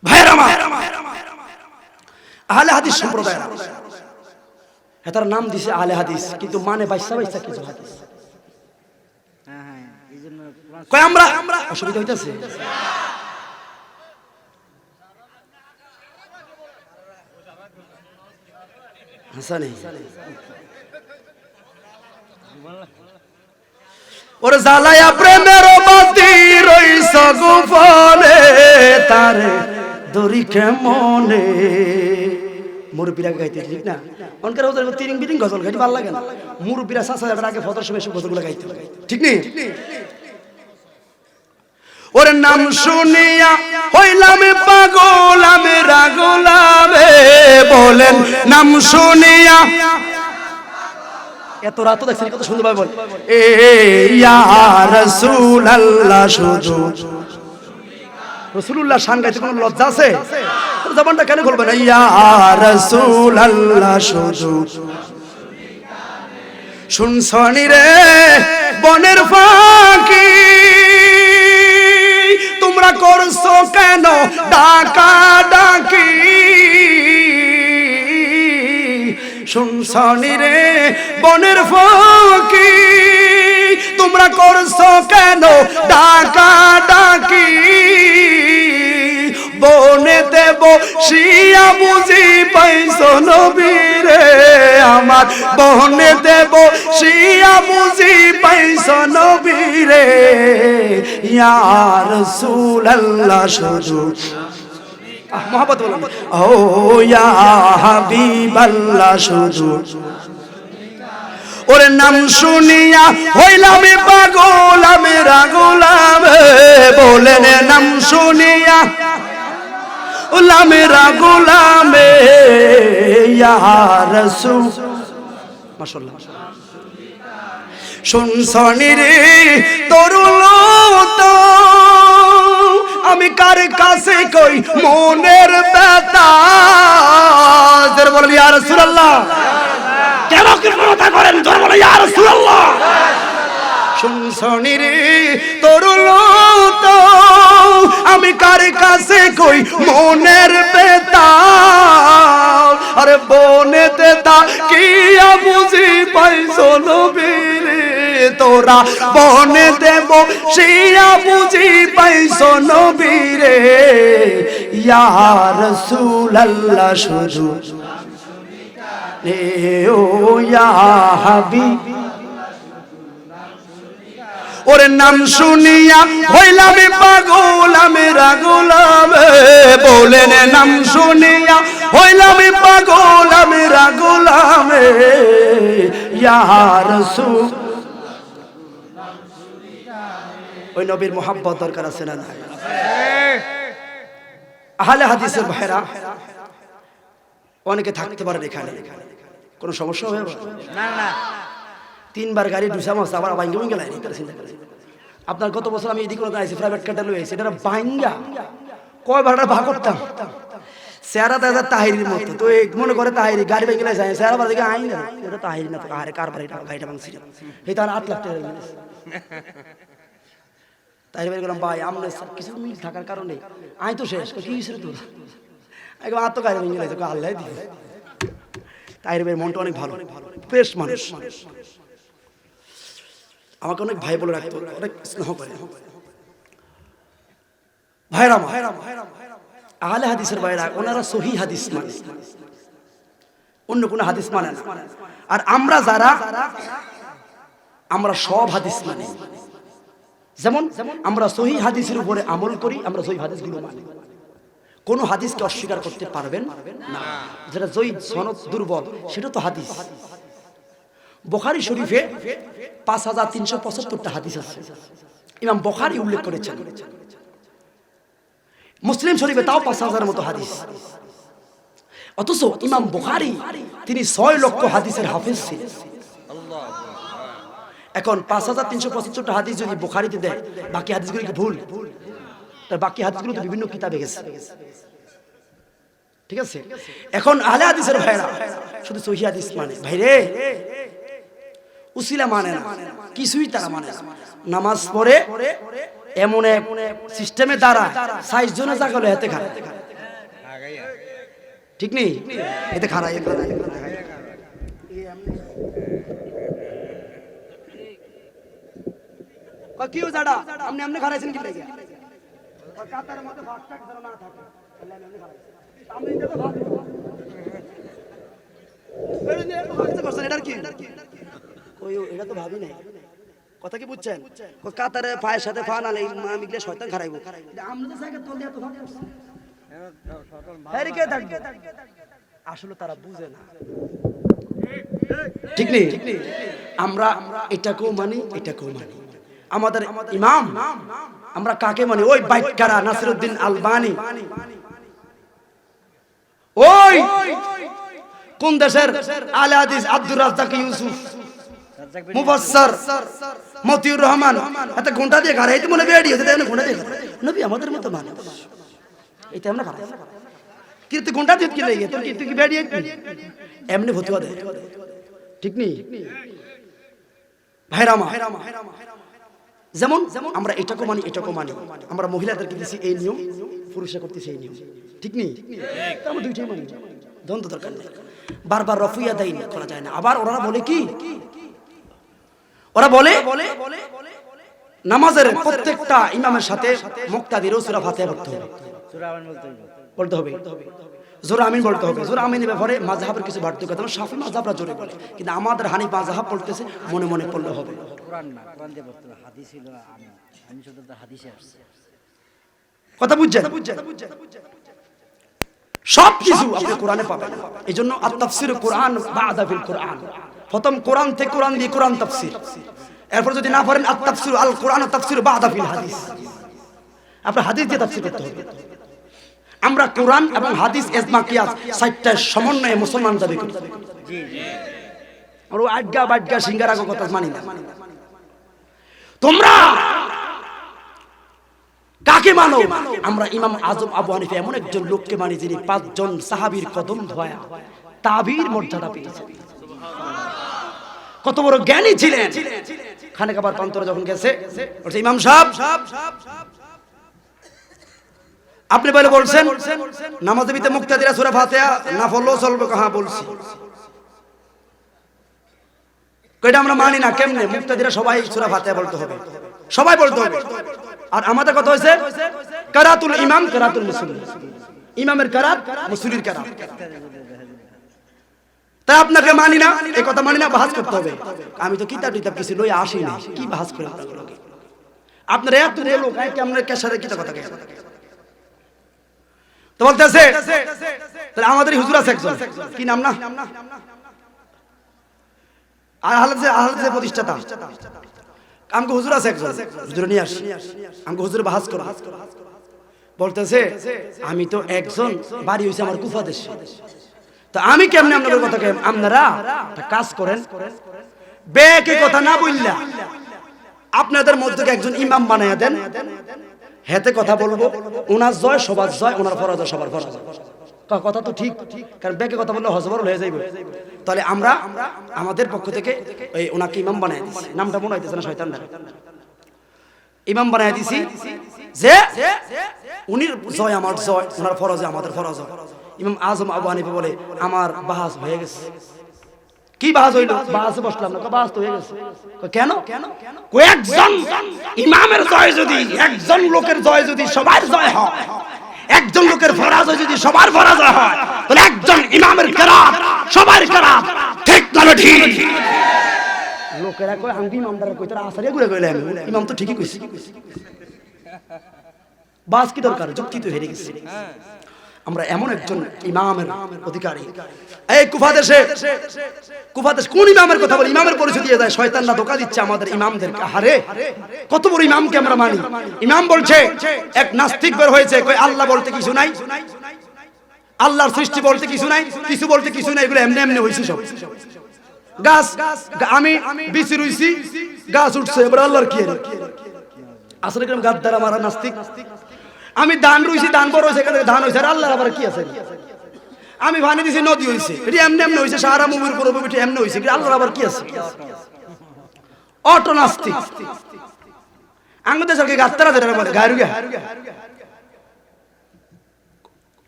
ভাইরা আমার, আহলে হাদিস সম্প্রদায় এটার নাম দিছে আহলে হাদিস, কিন্তু মানে বাইসা কিছু হাদিস। কয় আমরা অসুবিধা হইতাছে? হাসানি ওর জ্বালায়া প্রেমের বাতি রইছ গোপনে, তারে দড়ি কেমনে। মুরব্বীরা গাইতে, ঠিক না? অনকার ওদের তিরিং বিরিং গজল গাইতে ভালো লাগে না। মুরব্বীরা চাচা যাবার আগে ফদর সময় এসব গজলগুলো গাইতে, ঠিক নেই? ওর নাম শুনিয়া হইলাম পাগল আমি রাগলামে, বলেন নাম শুনিয়া। এত রাত দেখছেন কত সুন্দর ভাবে বল, এ ইয়া রাসূলুল্লাহ। শুধু রাসূলুল্লাহ শান গাইতে কোনো লজ্জা আছে? জবানটা কেন খুলবে না? ইয়া রাসূলুল্লাহ শুধু শুনছনি রে বনের ফাঁকি, তোমরা করছো কেন ডাকা ডাকি শুনছনি রে বনের ফকি তোমরা করছো কেন ডাকা ডাকি বনেতে বসিয়া বুঝি পাইছো নবীরে আমার বনেতে বসিয়া বুঝি পাইছো নবীরে ইয়া রাসূলুল্লাহ শুধু মোহাম্মদ বলেন ও ইয়া হাবিবাল্লাহ শুধু ওর নাম শুনিয়া হইলাম পাগল আমি রাগুলাম বলেন নাম শুনিয়া উলাম রাগুলাম ইয়া রাসূল মাশাআল্লাহ শুনছনি রে তরুল তো আমি কার কাছে কই মনের ব্যথা যারা বলেন ইয়া রাসূলুল্লাহ কেন কথা করেন যারা বলেন ইয়া রাসূলুল্লাহ শুনছনি রে তরুল তো আমি কার কাছে কই মনের ব্যথা আরে বনেতে তা কি বুঝি পাইছো নবীরে তোরা বনেতে বসিয়া বুঝি পাইছো নবীরে ইয়া রাসূলুল্লাহ শুধু ও ইয়া হাবিব ওর নাম শুনিয়া হইলাম পাগল আমি রাগুলাম বলেন নাম শুনিয়া হইলাম পাগল আমি রাগুলাম ইয়া রাসূল ওই নবীর মোহাব্বত দরকার আছে না নাই আহলে হাদিসের ভাইরা অনেকে থাকতে পারে এখানে কোনো সমস্যা হবে না না তিনবার গাড়ি ঢুসা মাছ আবার বাইঙ্গা বাইঙ্গা লাইনি তারা চিন্তা করে আপনার গত বছর আমি এদিকে আইছি প্রাইভেট কার্ডে লই আইছি এটা বাইঙ্গা কয় ভাড়া ভাগ করতাম চেহারা দাদা তাহিরির মতো তো মনে করে তাহিরি গাড়ি বাইঙ্গা লাই যায় চেহারা বাড়ি আইন না এটা তাহিরি না তো আরে কার বাড়ি গাড়িটা ভাঙছি এই তার 8 লাখ টাকা গেছে তাহিরি বাড়ি গেলাম ভাই আমরা কিছু মিল থাকার কারণে আই তো শেষ কি হইছে তোর একবার আত্ম গাড়ি বাইঙ্গা লাইছে আল্লাহ দি তাহিরি ভাইয়ের মনটা অনেক ভালো ফ্রেশ মানুষ আমাকে অনেক ভাই বলে রাখতো অনেক স্নেহ করে ভাইরা আহলে হাদিসের ভাইরা ওনারা সহিহ হাদিস মানে অন্য কোন হাদিস মানে না আর আমরা যারা আমরা সব হাদিস মানে যেমন আমরা সহিহ হাদিসের উপরে আমল করি আমরা সহিহ হাদিসগুলো মানি কোন হাদিসকে অস্বীকার করতে পারবেন না যেটা জয়ী সনদ দুর্বল সেটা তো হাদিস বুখারী শরীফে 5375টা হাদিস আছে ইমাম বুখারী উল্লেখ করেছেন মুসলিম শরীফে তাও 5000 এর মতো হাদিস অথচ ইমাম বুখারী তিনি 6 লক্ষ হাদিসের হাফেজ ছিলেন এখন 5375টা হাদিস যদি বুখারীতে দেয় বাকি হাদিসগুলো কি ভুল তার বাকি হাদিসগুলো তো বিভিন্ন কিতাবে গেছে ঠিক আছে এখন আহলে হাদিসের ভাইরা শুধু সহিহ হাদিস মানে ভাইরে উসিলা মানে না কিছুই তারা মানে না নামাজ পড়ে এমন এক সিস্টেমে দ্বারা 60 জনে জাগলে হাতে খায় ঠিক নেই এতে খারাই কিও জাডা আপনি এমনি খারাইছেন কি লাগে কাতারের মধ্যে ভাগটাক যেন না থাকে তাহলে আমি এমনি খারাইছি আমি এটা তো ভাগ এটার কি ওই এটা তো ভাবি নাই কথা কি বুঝছেন কাতারে পায়ের সাথে পা নালে আমি গেলে শয়তান খারাইবো আমরা তো জায়গা তোল দিয়া তো ভাগ করছি হেরি কে থাকবে আসলে তারা বুঝে না ঠিক নেই আমরা এটাকেও মানি এটাকেও মানি আমাদের ইমাম আমরা কাকে মানি ওই বাইতকারা নাসিরউদ্দিন আলবানী ওই কোন দেশের আলে হাদিস আব্দুর রাজ্জাক ইউসুফ মুফাসসর মতিউর রহমান এত ঘন্টা দিয়ে গাড়াইতে মনে বেড়ি হতে দেন ঘন্টা দিয়ে নবী আমাদের মতো মানুষ এটা আমরা খারাপ কি তুই ঘন্টা দিয়ে কি লাগে তুই কি বেড়ি এমনি ফতোয়া দেয় ঠিক নেই ভাইরামা যেমন আমরা এটাকে মানি, আমরা মহিলাদেরকে দিছি এই নিয়ম, পুরুষরা করতেছে এই নিয়ম, ঠিক নেই? আমরা দুইটাই মানি, দ্বন্দ্ব দরকার নেই। বারবার রফিয়া দায়ী করা যায় না। আবার ওরা বলে কি, ওরা বলে নামাজের প্রত্যেকটা ইমামের সাথে মুক্তাদিরও সূরা ফাতিহা পড়তে হবে, বলতে হবে, জোরে আমিন বলতে হবে। জোরে আমিনের ব্যাপারে মাযহাবের কিছু পার্থক্য আছে, শাফি মাযহাবরা জোরে বলে, কিন্তু আমাদের হানিফ মাযহাব বলতেছে মনে মনে পড়লে হবে। কোরআন না, কোরআন দিয়ে পড়তে হবে, হাদিস হলো আমি শুধু হাদিসে আসছে। কথা বুঝছেন? সব কিছু আপনি কোরআনে পাবেন। এইজন্য আত-তাফসীর কোরআন বা'দা ফিল কোরআন, প্রথম কোরআন থেকে কোরআন দিয়ে কোরআন তাফসীর, এরপর যদি না পারেন আত-তাফসীর আল কোরআন তাফসীর বা'দা ফিল হাদিস, আপনি হাদিস দিয়ে তাফসীর করতে হবে। আমরা কোরআন এবং হাদিস ইজমা কিয়াস চারটার সমন্বয়ে মুসলমান দাবি করি। আর আজ্ঞা বাজ্ঞা সিঙ্গারা কথা মানি না। তোমরা কাকে মানো? আমরা ইমাম আজম আবু হানিফা এমন একজন লোককে মানি যিনি 5 জন সাহাবীর কদম ধোয়া তাবির মর্যাদা পেয়েছেন। কত বড় জ্ঞানী ছিলেন। খানে কাবার প্রান্তরে যখন গেছে বলছে, ইমাম সাহেব আপনি বলে বলছেন নামাজে বিতে মুক্তাদিরা সূরা ফাতিহা না পড়লেও চলবে। হ্যাঁ বলছি। কইটা আমরা মানি না। কেমনে? মুক্তাদিরা সবাই সূরা ফাতিহা বলতে হবে, সবাই বলতে হবে। আর আমাদের কথা হইছে কিরাতুল ইমাম কিরাতুল মুসল্লি, ইমামের কিরাত মুসল্লির কিরাত। তাই আপনাকে মানি না, এই কথা মানি না, বাহাস করতে হবে। আমি তো কিতাব কিছু লই আসি না, কি বাহাস করে আপনারা এত লোক কেমনে কে সাথে কিতা কথা কে তো বলতেছে। তাহলে আমাদের হুজুর আছে একজন, কি নাম না, আহলে প্রতিষ্ঠাতা, আমগো হুজুর আছে একজন, হুজুর নিয়ে আসি, আমগো হুজুর বাহাস করো। বলতেছে আমি তো একজন, বাড়ি হইছে আমার কুফা দেশে, তো আমি কেমনে আপনাদের কথা কেমন? আপনারা একটা কাজ করেন, বেকে কথা না বললা আপনাদের মধ্যে একজন ইমাম বানায়া দেন, হেতে কথা বলবো, ওনার জয় সবার জয়, ওনার ফরজ সবার ফরজ। কথা তো ঠিক, কারণ বেকে কথা বললে হজবরল হয়ে যাইবে। তাহলে আমরা আমাদের পক্ষ থেকে ওই ওনাকে ইমাম বানায় দিছি, নামটা মনে হইতেছে না শয়তান, ইমাম বানায় দিছি যে উনির জয় আমার জয়, ওনার ফরজে আমাদের ফরজ। ইমাম আজম আবু হানিফা বলে আমার বাহাস হয়ে গেছে। কি বাহাস হইল? বাহাসে বসলাম না, বাহাস তো হয়ে গেছে। কেন? একজন ইমামের জয় যদি, একজন লোকের জয় যদি সবার জয় হয়, একজন লোকের ফরজ যদি সবার ফরজ হয়, তাহলে একজন ইমামের কিরাত সবার কিরাত, ঠিক না ঠিক? লোকেরা কয় আমি ইমামদার কই, তারা আসারে ঘুরে কইলে আমি ইমাম তো ঠিকই কইছি। বাস কি দরকার? যুক্তি তো হেরে গেছে। আমরা এমন একজন ইমামের অধিকারী। এই কুফা দেশ কোন ইমামের কথা বলি? ইমামের পরিচয় দিয়ে যায় শয়তানরা, ধোঁকা দিচ্ছে আমাদের ইমামদেরকে। হারে কত বড় ইমামকে আমরা মানি। ইমাম বলছে, এক নাস্তিক বের হয়েছে, কই আল্লাহ বলতে কিছু নাই, আল্লাহর সৃষ্টি বলতে কিছু নাই, কিছু বলতে কিছু নাই, এগুলো এমনি এমনি হইছে সব। গাছ আমি বিচি রইছি, গাছ উঠছে, এবার আল্লাহর কি আসলে কেন? গাদ্দার মারা নাস্তিক। আমি ধান রইছি, ধান বড় হয়েছে, ধান হয়েছে, আল্লাহর আবার কি আছে? আমি ভানি দিছি, নদী হয়েছে, এটা এমনি এমনি হয়েছে, সারা মুভির পুরো মুভিটা এমনি হয়েছে, আল্লাহর আবার কি আছে? অটো নাস্তিক। আমাদের সরকার গাদ্দারা যেটা বলে গায়রুগা,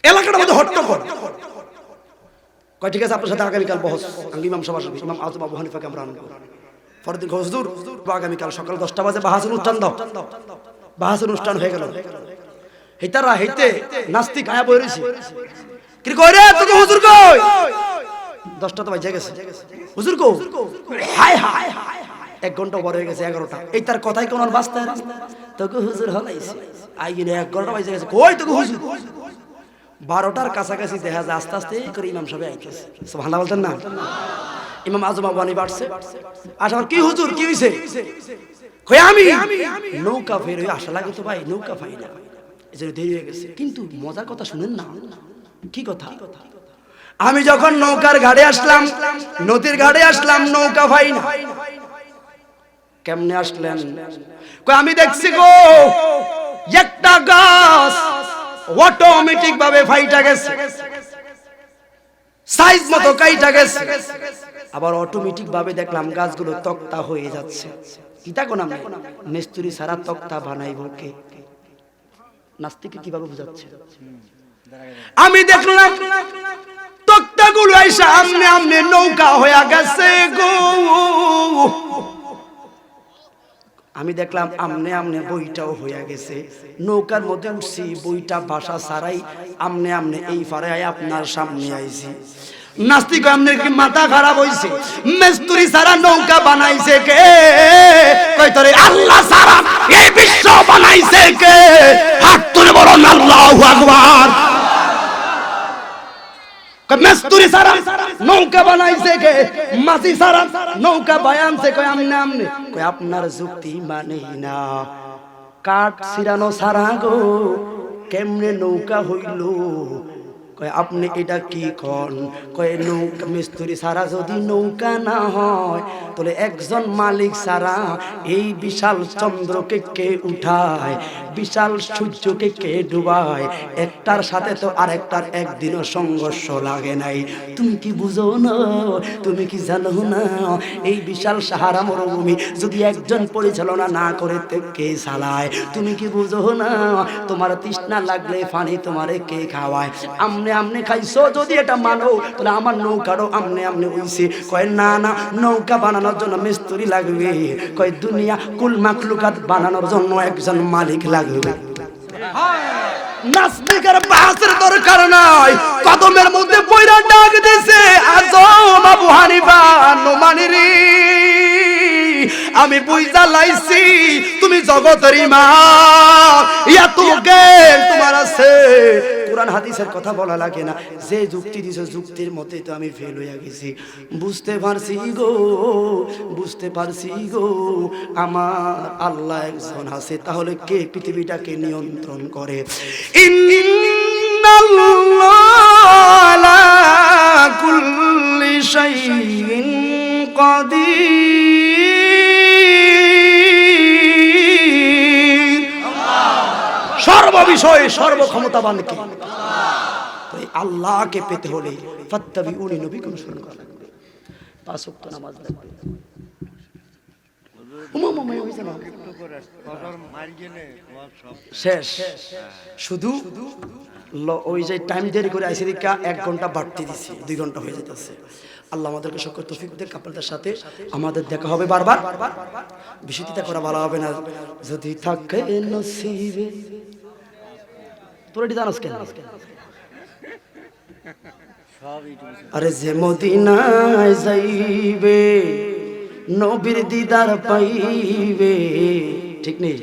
এলাকাটা মধ্যে হট্টগোল। কয় ঠিক আছে, আপনার সাথে আগামীকাল বহস, ইমাম সভা, ইমাম আজম আবু হানিফাকে আমরা আনবো। ফরদিন হুজুর আগামীকাল সকাল 10টা বাজে বাহাস অনুষ্ঠান দাও। বাহাস অনুষ্ঠান হয়ে গেল। হেতারা হেতে নাস্তিক আয়া বই রইছে, কি কই রে তোকে হুজুর কই? 10টা তো বাজে গেছে, হুজুর কো? হায় হায় 1 ঘন্টা পরে হয়ে গেছে 11টা। এই তার কথাই কোন বাস্তা তোকে হুজুর হলাইছে, আই গিয়ে 11টা বাজে গেছে, কই তোকে হুজুর? 12টার কাছাকাছি দেখা যায় আস্তে আস্তে করে ইমাম সাহেব আইতেছে। সুবহানাল্লাহ বলতেন না? ইমাম আজম আবু হানিফা আসছে, আসার কি হুজুর কি হইছে? কই আমি নৌকা ফের হই আসা লাগে তো ভাই, নৌকা পাই না, এজন্য দেরি হয়ে গেছে। কিন্তু মজার কথা শুনেন না। কি কথা? আমি যখন নৌকার ঘাটে আসলাম, নদীর ঘাটে আসলাম, নৌকা পাই না। কেমনে আসলেন? কই আমি দেখছি গো একটা গাছ অটোমেটিক ভাবে ফাইটা গেছে, সাইজ মতো কাইটা গেছে। আবার অটোমেটিক ভাবে দেখলাম গাছগুলো তক্তা হয়ে যাচ্ছে। কিতা কোন নাম মিস্ত্রি সারা তক্তা বানাইবো কে? নাস্তিকে কিভাবে বুঝাচ্ছে? আমি দেখলাম তক্তাগুলো এসে আমনে আমনে নৌকা হয়ে গেছে গো। আমি দেখলাম আমনে আমনে বইটাও হয়ে গেছে, নৌকার মধ্যে উঠছি, বইটা ভাষা ছাড়াই আমনে আমনে এই পারে আপনার সামনে আইছি। নাস্তিক আমনের কি মাথা খারাপ হইছে? মিস্ত্রি সারা নৌকা বানাইছে কে? কই তোরে আল্লাহ সারা এই বিশ্ব বানাইছে কে? হাত তুলে বলুন আল্লাহু আকবার। মিস্ত্রি সারা নৌকা বানাইছে কে? মাঝি সারা নৌকা বানাইছে কই আমনে আমনে। কই আপনার যুক্তি মানে না, কাঠ ছিড়ানো সারা গো কেমনে নৌকা হইল? কয় আপনি এটা কি কন? কয় নৌকা মিস্ত্রি সারা যদি নৌকা না হয় তাহলে একজন মালিক সারা এই বিশাল চন্দ্রকে কে উঠায়, বিশাল সূর্যকে কে ডুবায়? একটার সাথে তো আরেকটার একদিনও সংঘর্ষ লাগে নাই। তুমি কি বুঝো না? তুমি কি জানো না এই বিশাল সাহারা মরুভূমি যদি একজন পরিচালনা না করে তো কে চালায়? তুমি কি বুঝো না তোমার তৃষ্ণা লাগলে পানি তোমারে কে খাওয়ায়? আমনে আমনে খাইছো যদি এটা মানো তাহলে আমার নৌকারও আমনে আমনে হইছে। কয় না না, নৌকা বানানোর জন্য মিস্ত্রি লাগবে। কয় দুনিয়া কুল মাখলুকাত বানানোর জন্য একজন মালিক লাগবে। নাস্তিকের বাসের দরকার নাই, কদমের মধ্যে পয়রা ডাক দিছে আজম আবু হানিফা নোমানিরি। আমি বুঝা লাইছি তুমি জগতের ইমাম, এত জ্ঞান তোমার আছে, কোরআন হাদিসের কথা বলা লাগে না। যে যুক্তি দিছো যুক্তির মতে তো আমি ফেল হয়ে গেছি। বুঝতে পারছি গো, বুঝতে পারছি গো আমার আল্লাহ একজন আছে। তাহলে কে পৃথিবীটাকে নিয়ন্ত্রণ করে? ইন্নাল্লাহা আলা কুল্লি শাইইন কাদির। সর্ববিষয়ে সর্বক্ষমতাবান কে? আল্লাহকে পেতে হলে ফাত্তাবিউনি, নবীকে অনুসরণ করা লাগবে। 5 ওয়াক্ত নামাজ লাগবে। শেষ শুধু ওই যে টাইম দেরি করে আইসি দিকা 1 ঘন্টা বাড়তি দিছি, 2 ঘন্টা হয়ে যেতেছে। আল্লাহ আমাদেরকে সকল তৌফিক দেন। আপনাদের সাথে আমাদের দেখা হবে বারবার। বিশুদ্ধিতা করা ভালো হবে না যদি থাকে নসিবে। তোরা এটি জানোস কেন? আরে যে মদিনায় যাইবে নবীর দিদার পাইবে, ঠিক নেই?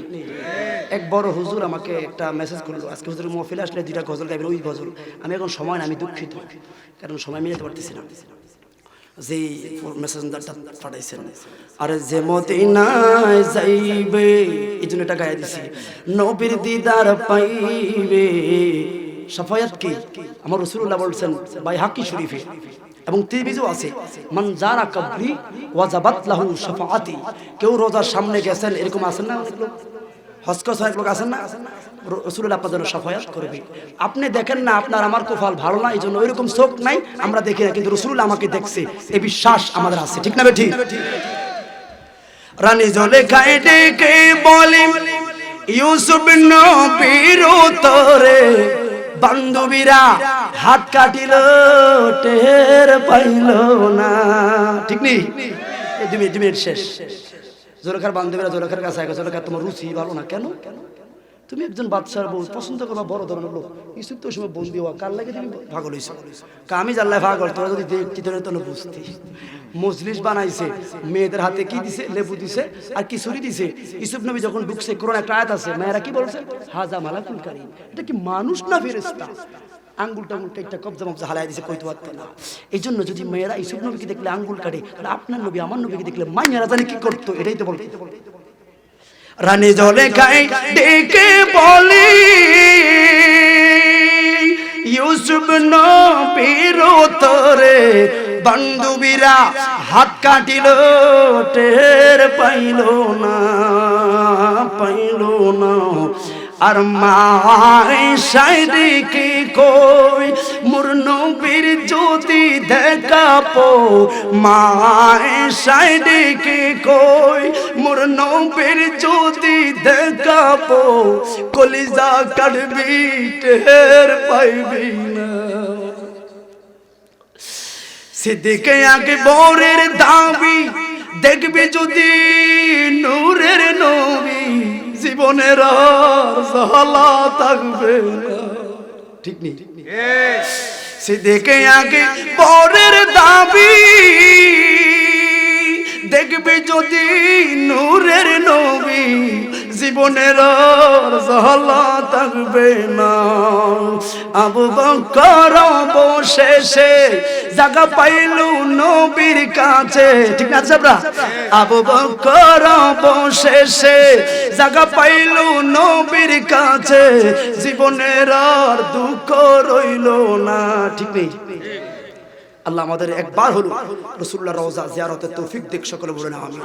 এক বড় হুজুর আমাকে একটা মেসেজ করলো, আজকে হুজুরের মহফিলে আসলে 2টা গজল গাইবেন, ওই গজল। আমি এখন সময় না, আমি দুঃখিত, কারণ সময় মিলাতে পারতেছি না। যে মেসেঞ্জারটা পাঠাইছেন, আরে যে মদিনায় যাইবে, এই জন্য এটা গায়ে দিছি, নবীর দিদার পাইবে। শাফায়াত কি? আমার রাসূলুল্লাহ বলছেন বাইহাকি শরীফে এবং তিরমিজিও আছে, মান জারা কবরি ওয়াজাবাত লাহু শাফাআতি। কেউ রোজার সামনে গেছেন, এরকম আছেন না অনেক লোক, হজ করা অনেক লোক আছেন না, রাসূলুল্লাহ আপনার জন্য শাফায়াত করবে। আপনি দেখেন না, আপনার আমার কপাল ভালো না, এই জন্য ওইরকম চোখ নাই, আমরা দেখি না, কিন্তু রাসূলুল্লাহ আমাকে দেখছে, এই বিশ্বাস আমাদের আছে, ঠিক না বেঠি? রানী জুলেখায় ডেকে বলে ইউসুফ নবীর উত্তরে, বান্ধবীরা হাত কাটিল টের পাইল না, ঠিক নেই? এই 2 মিনিট শেষ। জোলেখার বান্ধবীরা জোলেখার কাছে আগে, জোলেখা তোমার রুচি ভালো না কেন? তুমি একজন বাদশার বউ, পছন্দ করবা বড় ধরনের লোক, ইউসুফ তো ওই সময় বন্দি হওয়া, কার লাগে তুমি পাগল হইছো? আমি জানলাই পাগল, তোরা যদি দেখতি তোরা তো বুঝতি। মজলিস বানাইছে, মেয়েদের হাতে কি দিছে? লেবু দিছে আর খিচুড়ি দিছে। ইউসুফ নবী যখন ঢুকছে, কোরআন একটা আয়াত আছে, মেয়েরা কি বলছে? হাজা মালাকুল কারীম। এটা কি মানুষ না ফেরেশতা? আঙ্গুল টাঙ্গুল কেটে কবজা মবজা হালাই দিছে, কইতে পারতে না। এই জন্য যদি মেয়েরা ইউসুফ নবীকে দেখলে আঙ্গুল কাটে, তাহলে আপনার নবী আমার নবীকে দেখলে মাইয়ারা জানে কি করতো? এটাই তো বলতে। রানী জুলেখায় ডেকে বলি ইউসুফ নবীর উত্তরে, বান্ধবীরা হাত কাটিল টের পাইল না, পাইল না। আর মায় সাইডে কি কই মোর নবীর যদি দেখা পো মায় সাইডে কি কই মোর নবীর যদি দেখা পো কলিজা কাটবি টের পাইবি না সিদ্দিকে আগে বরের দাবি দেখবি যদি নূরের নবী জীবনের আর জ্বালা থাকবে না ঠিক নেই সিদ্দিকে আগে বরের দাবি দেখবি যদি নূরের নবী জীবনের আর জ্বালা থাকবে না আবু বকর অবশেষে জায়গা পাইল নবীর কাছে ঠিক আছে আমরা আবু বকর অবশেষে জায়গা পাইল নবীর কাছে জীবনের আর দুঃখ রইল না ঠিক নেই আল্লাহ আমাদের একবার হলো রাসূলুল্লাহর রওজা জিয়ারতের তৌফিক দিক সকলে বলেন আমিন।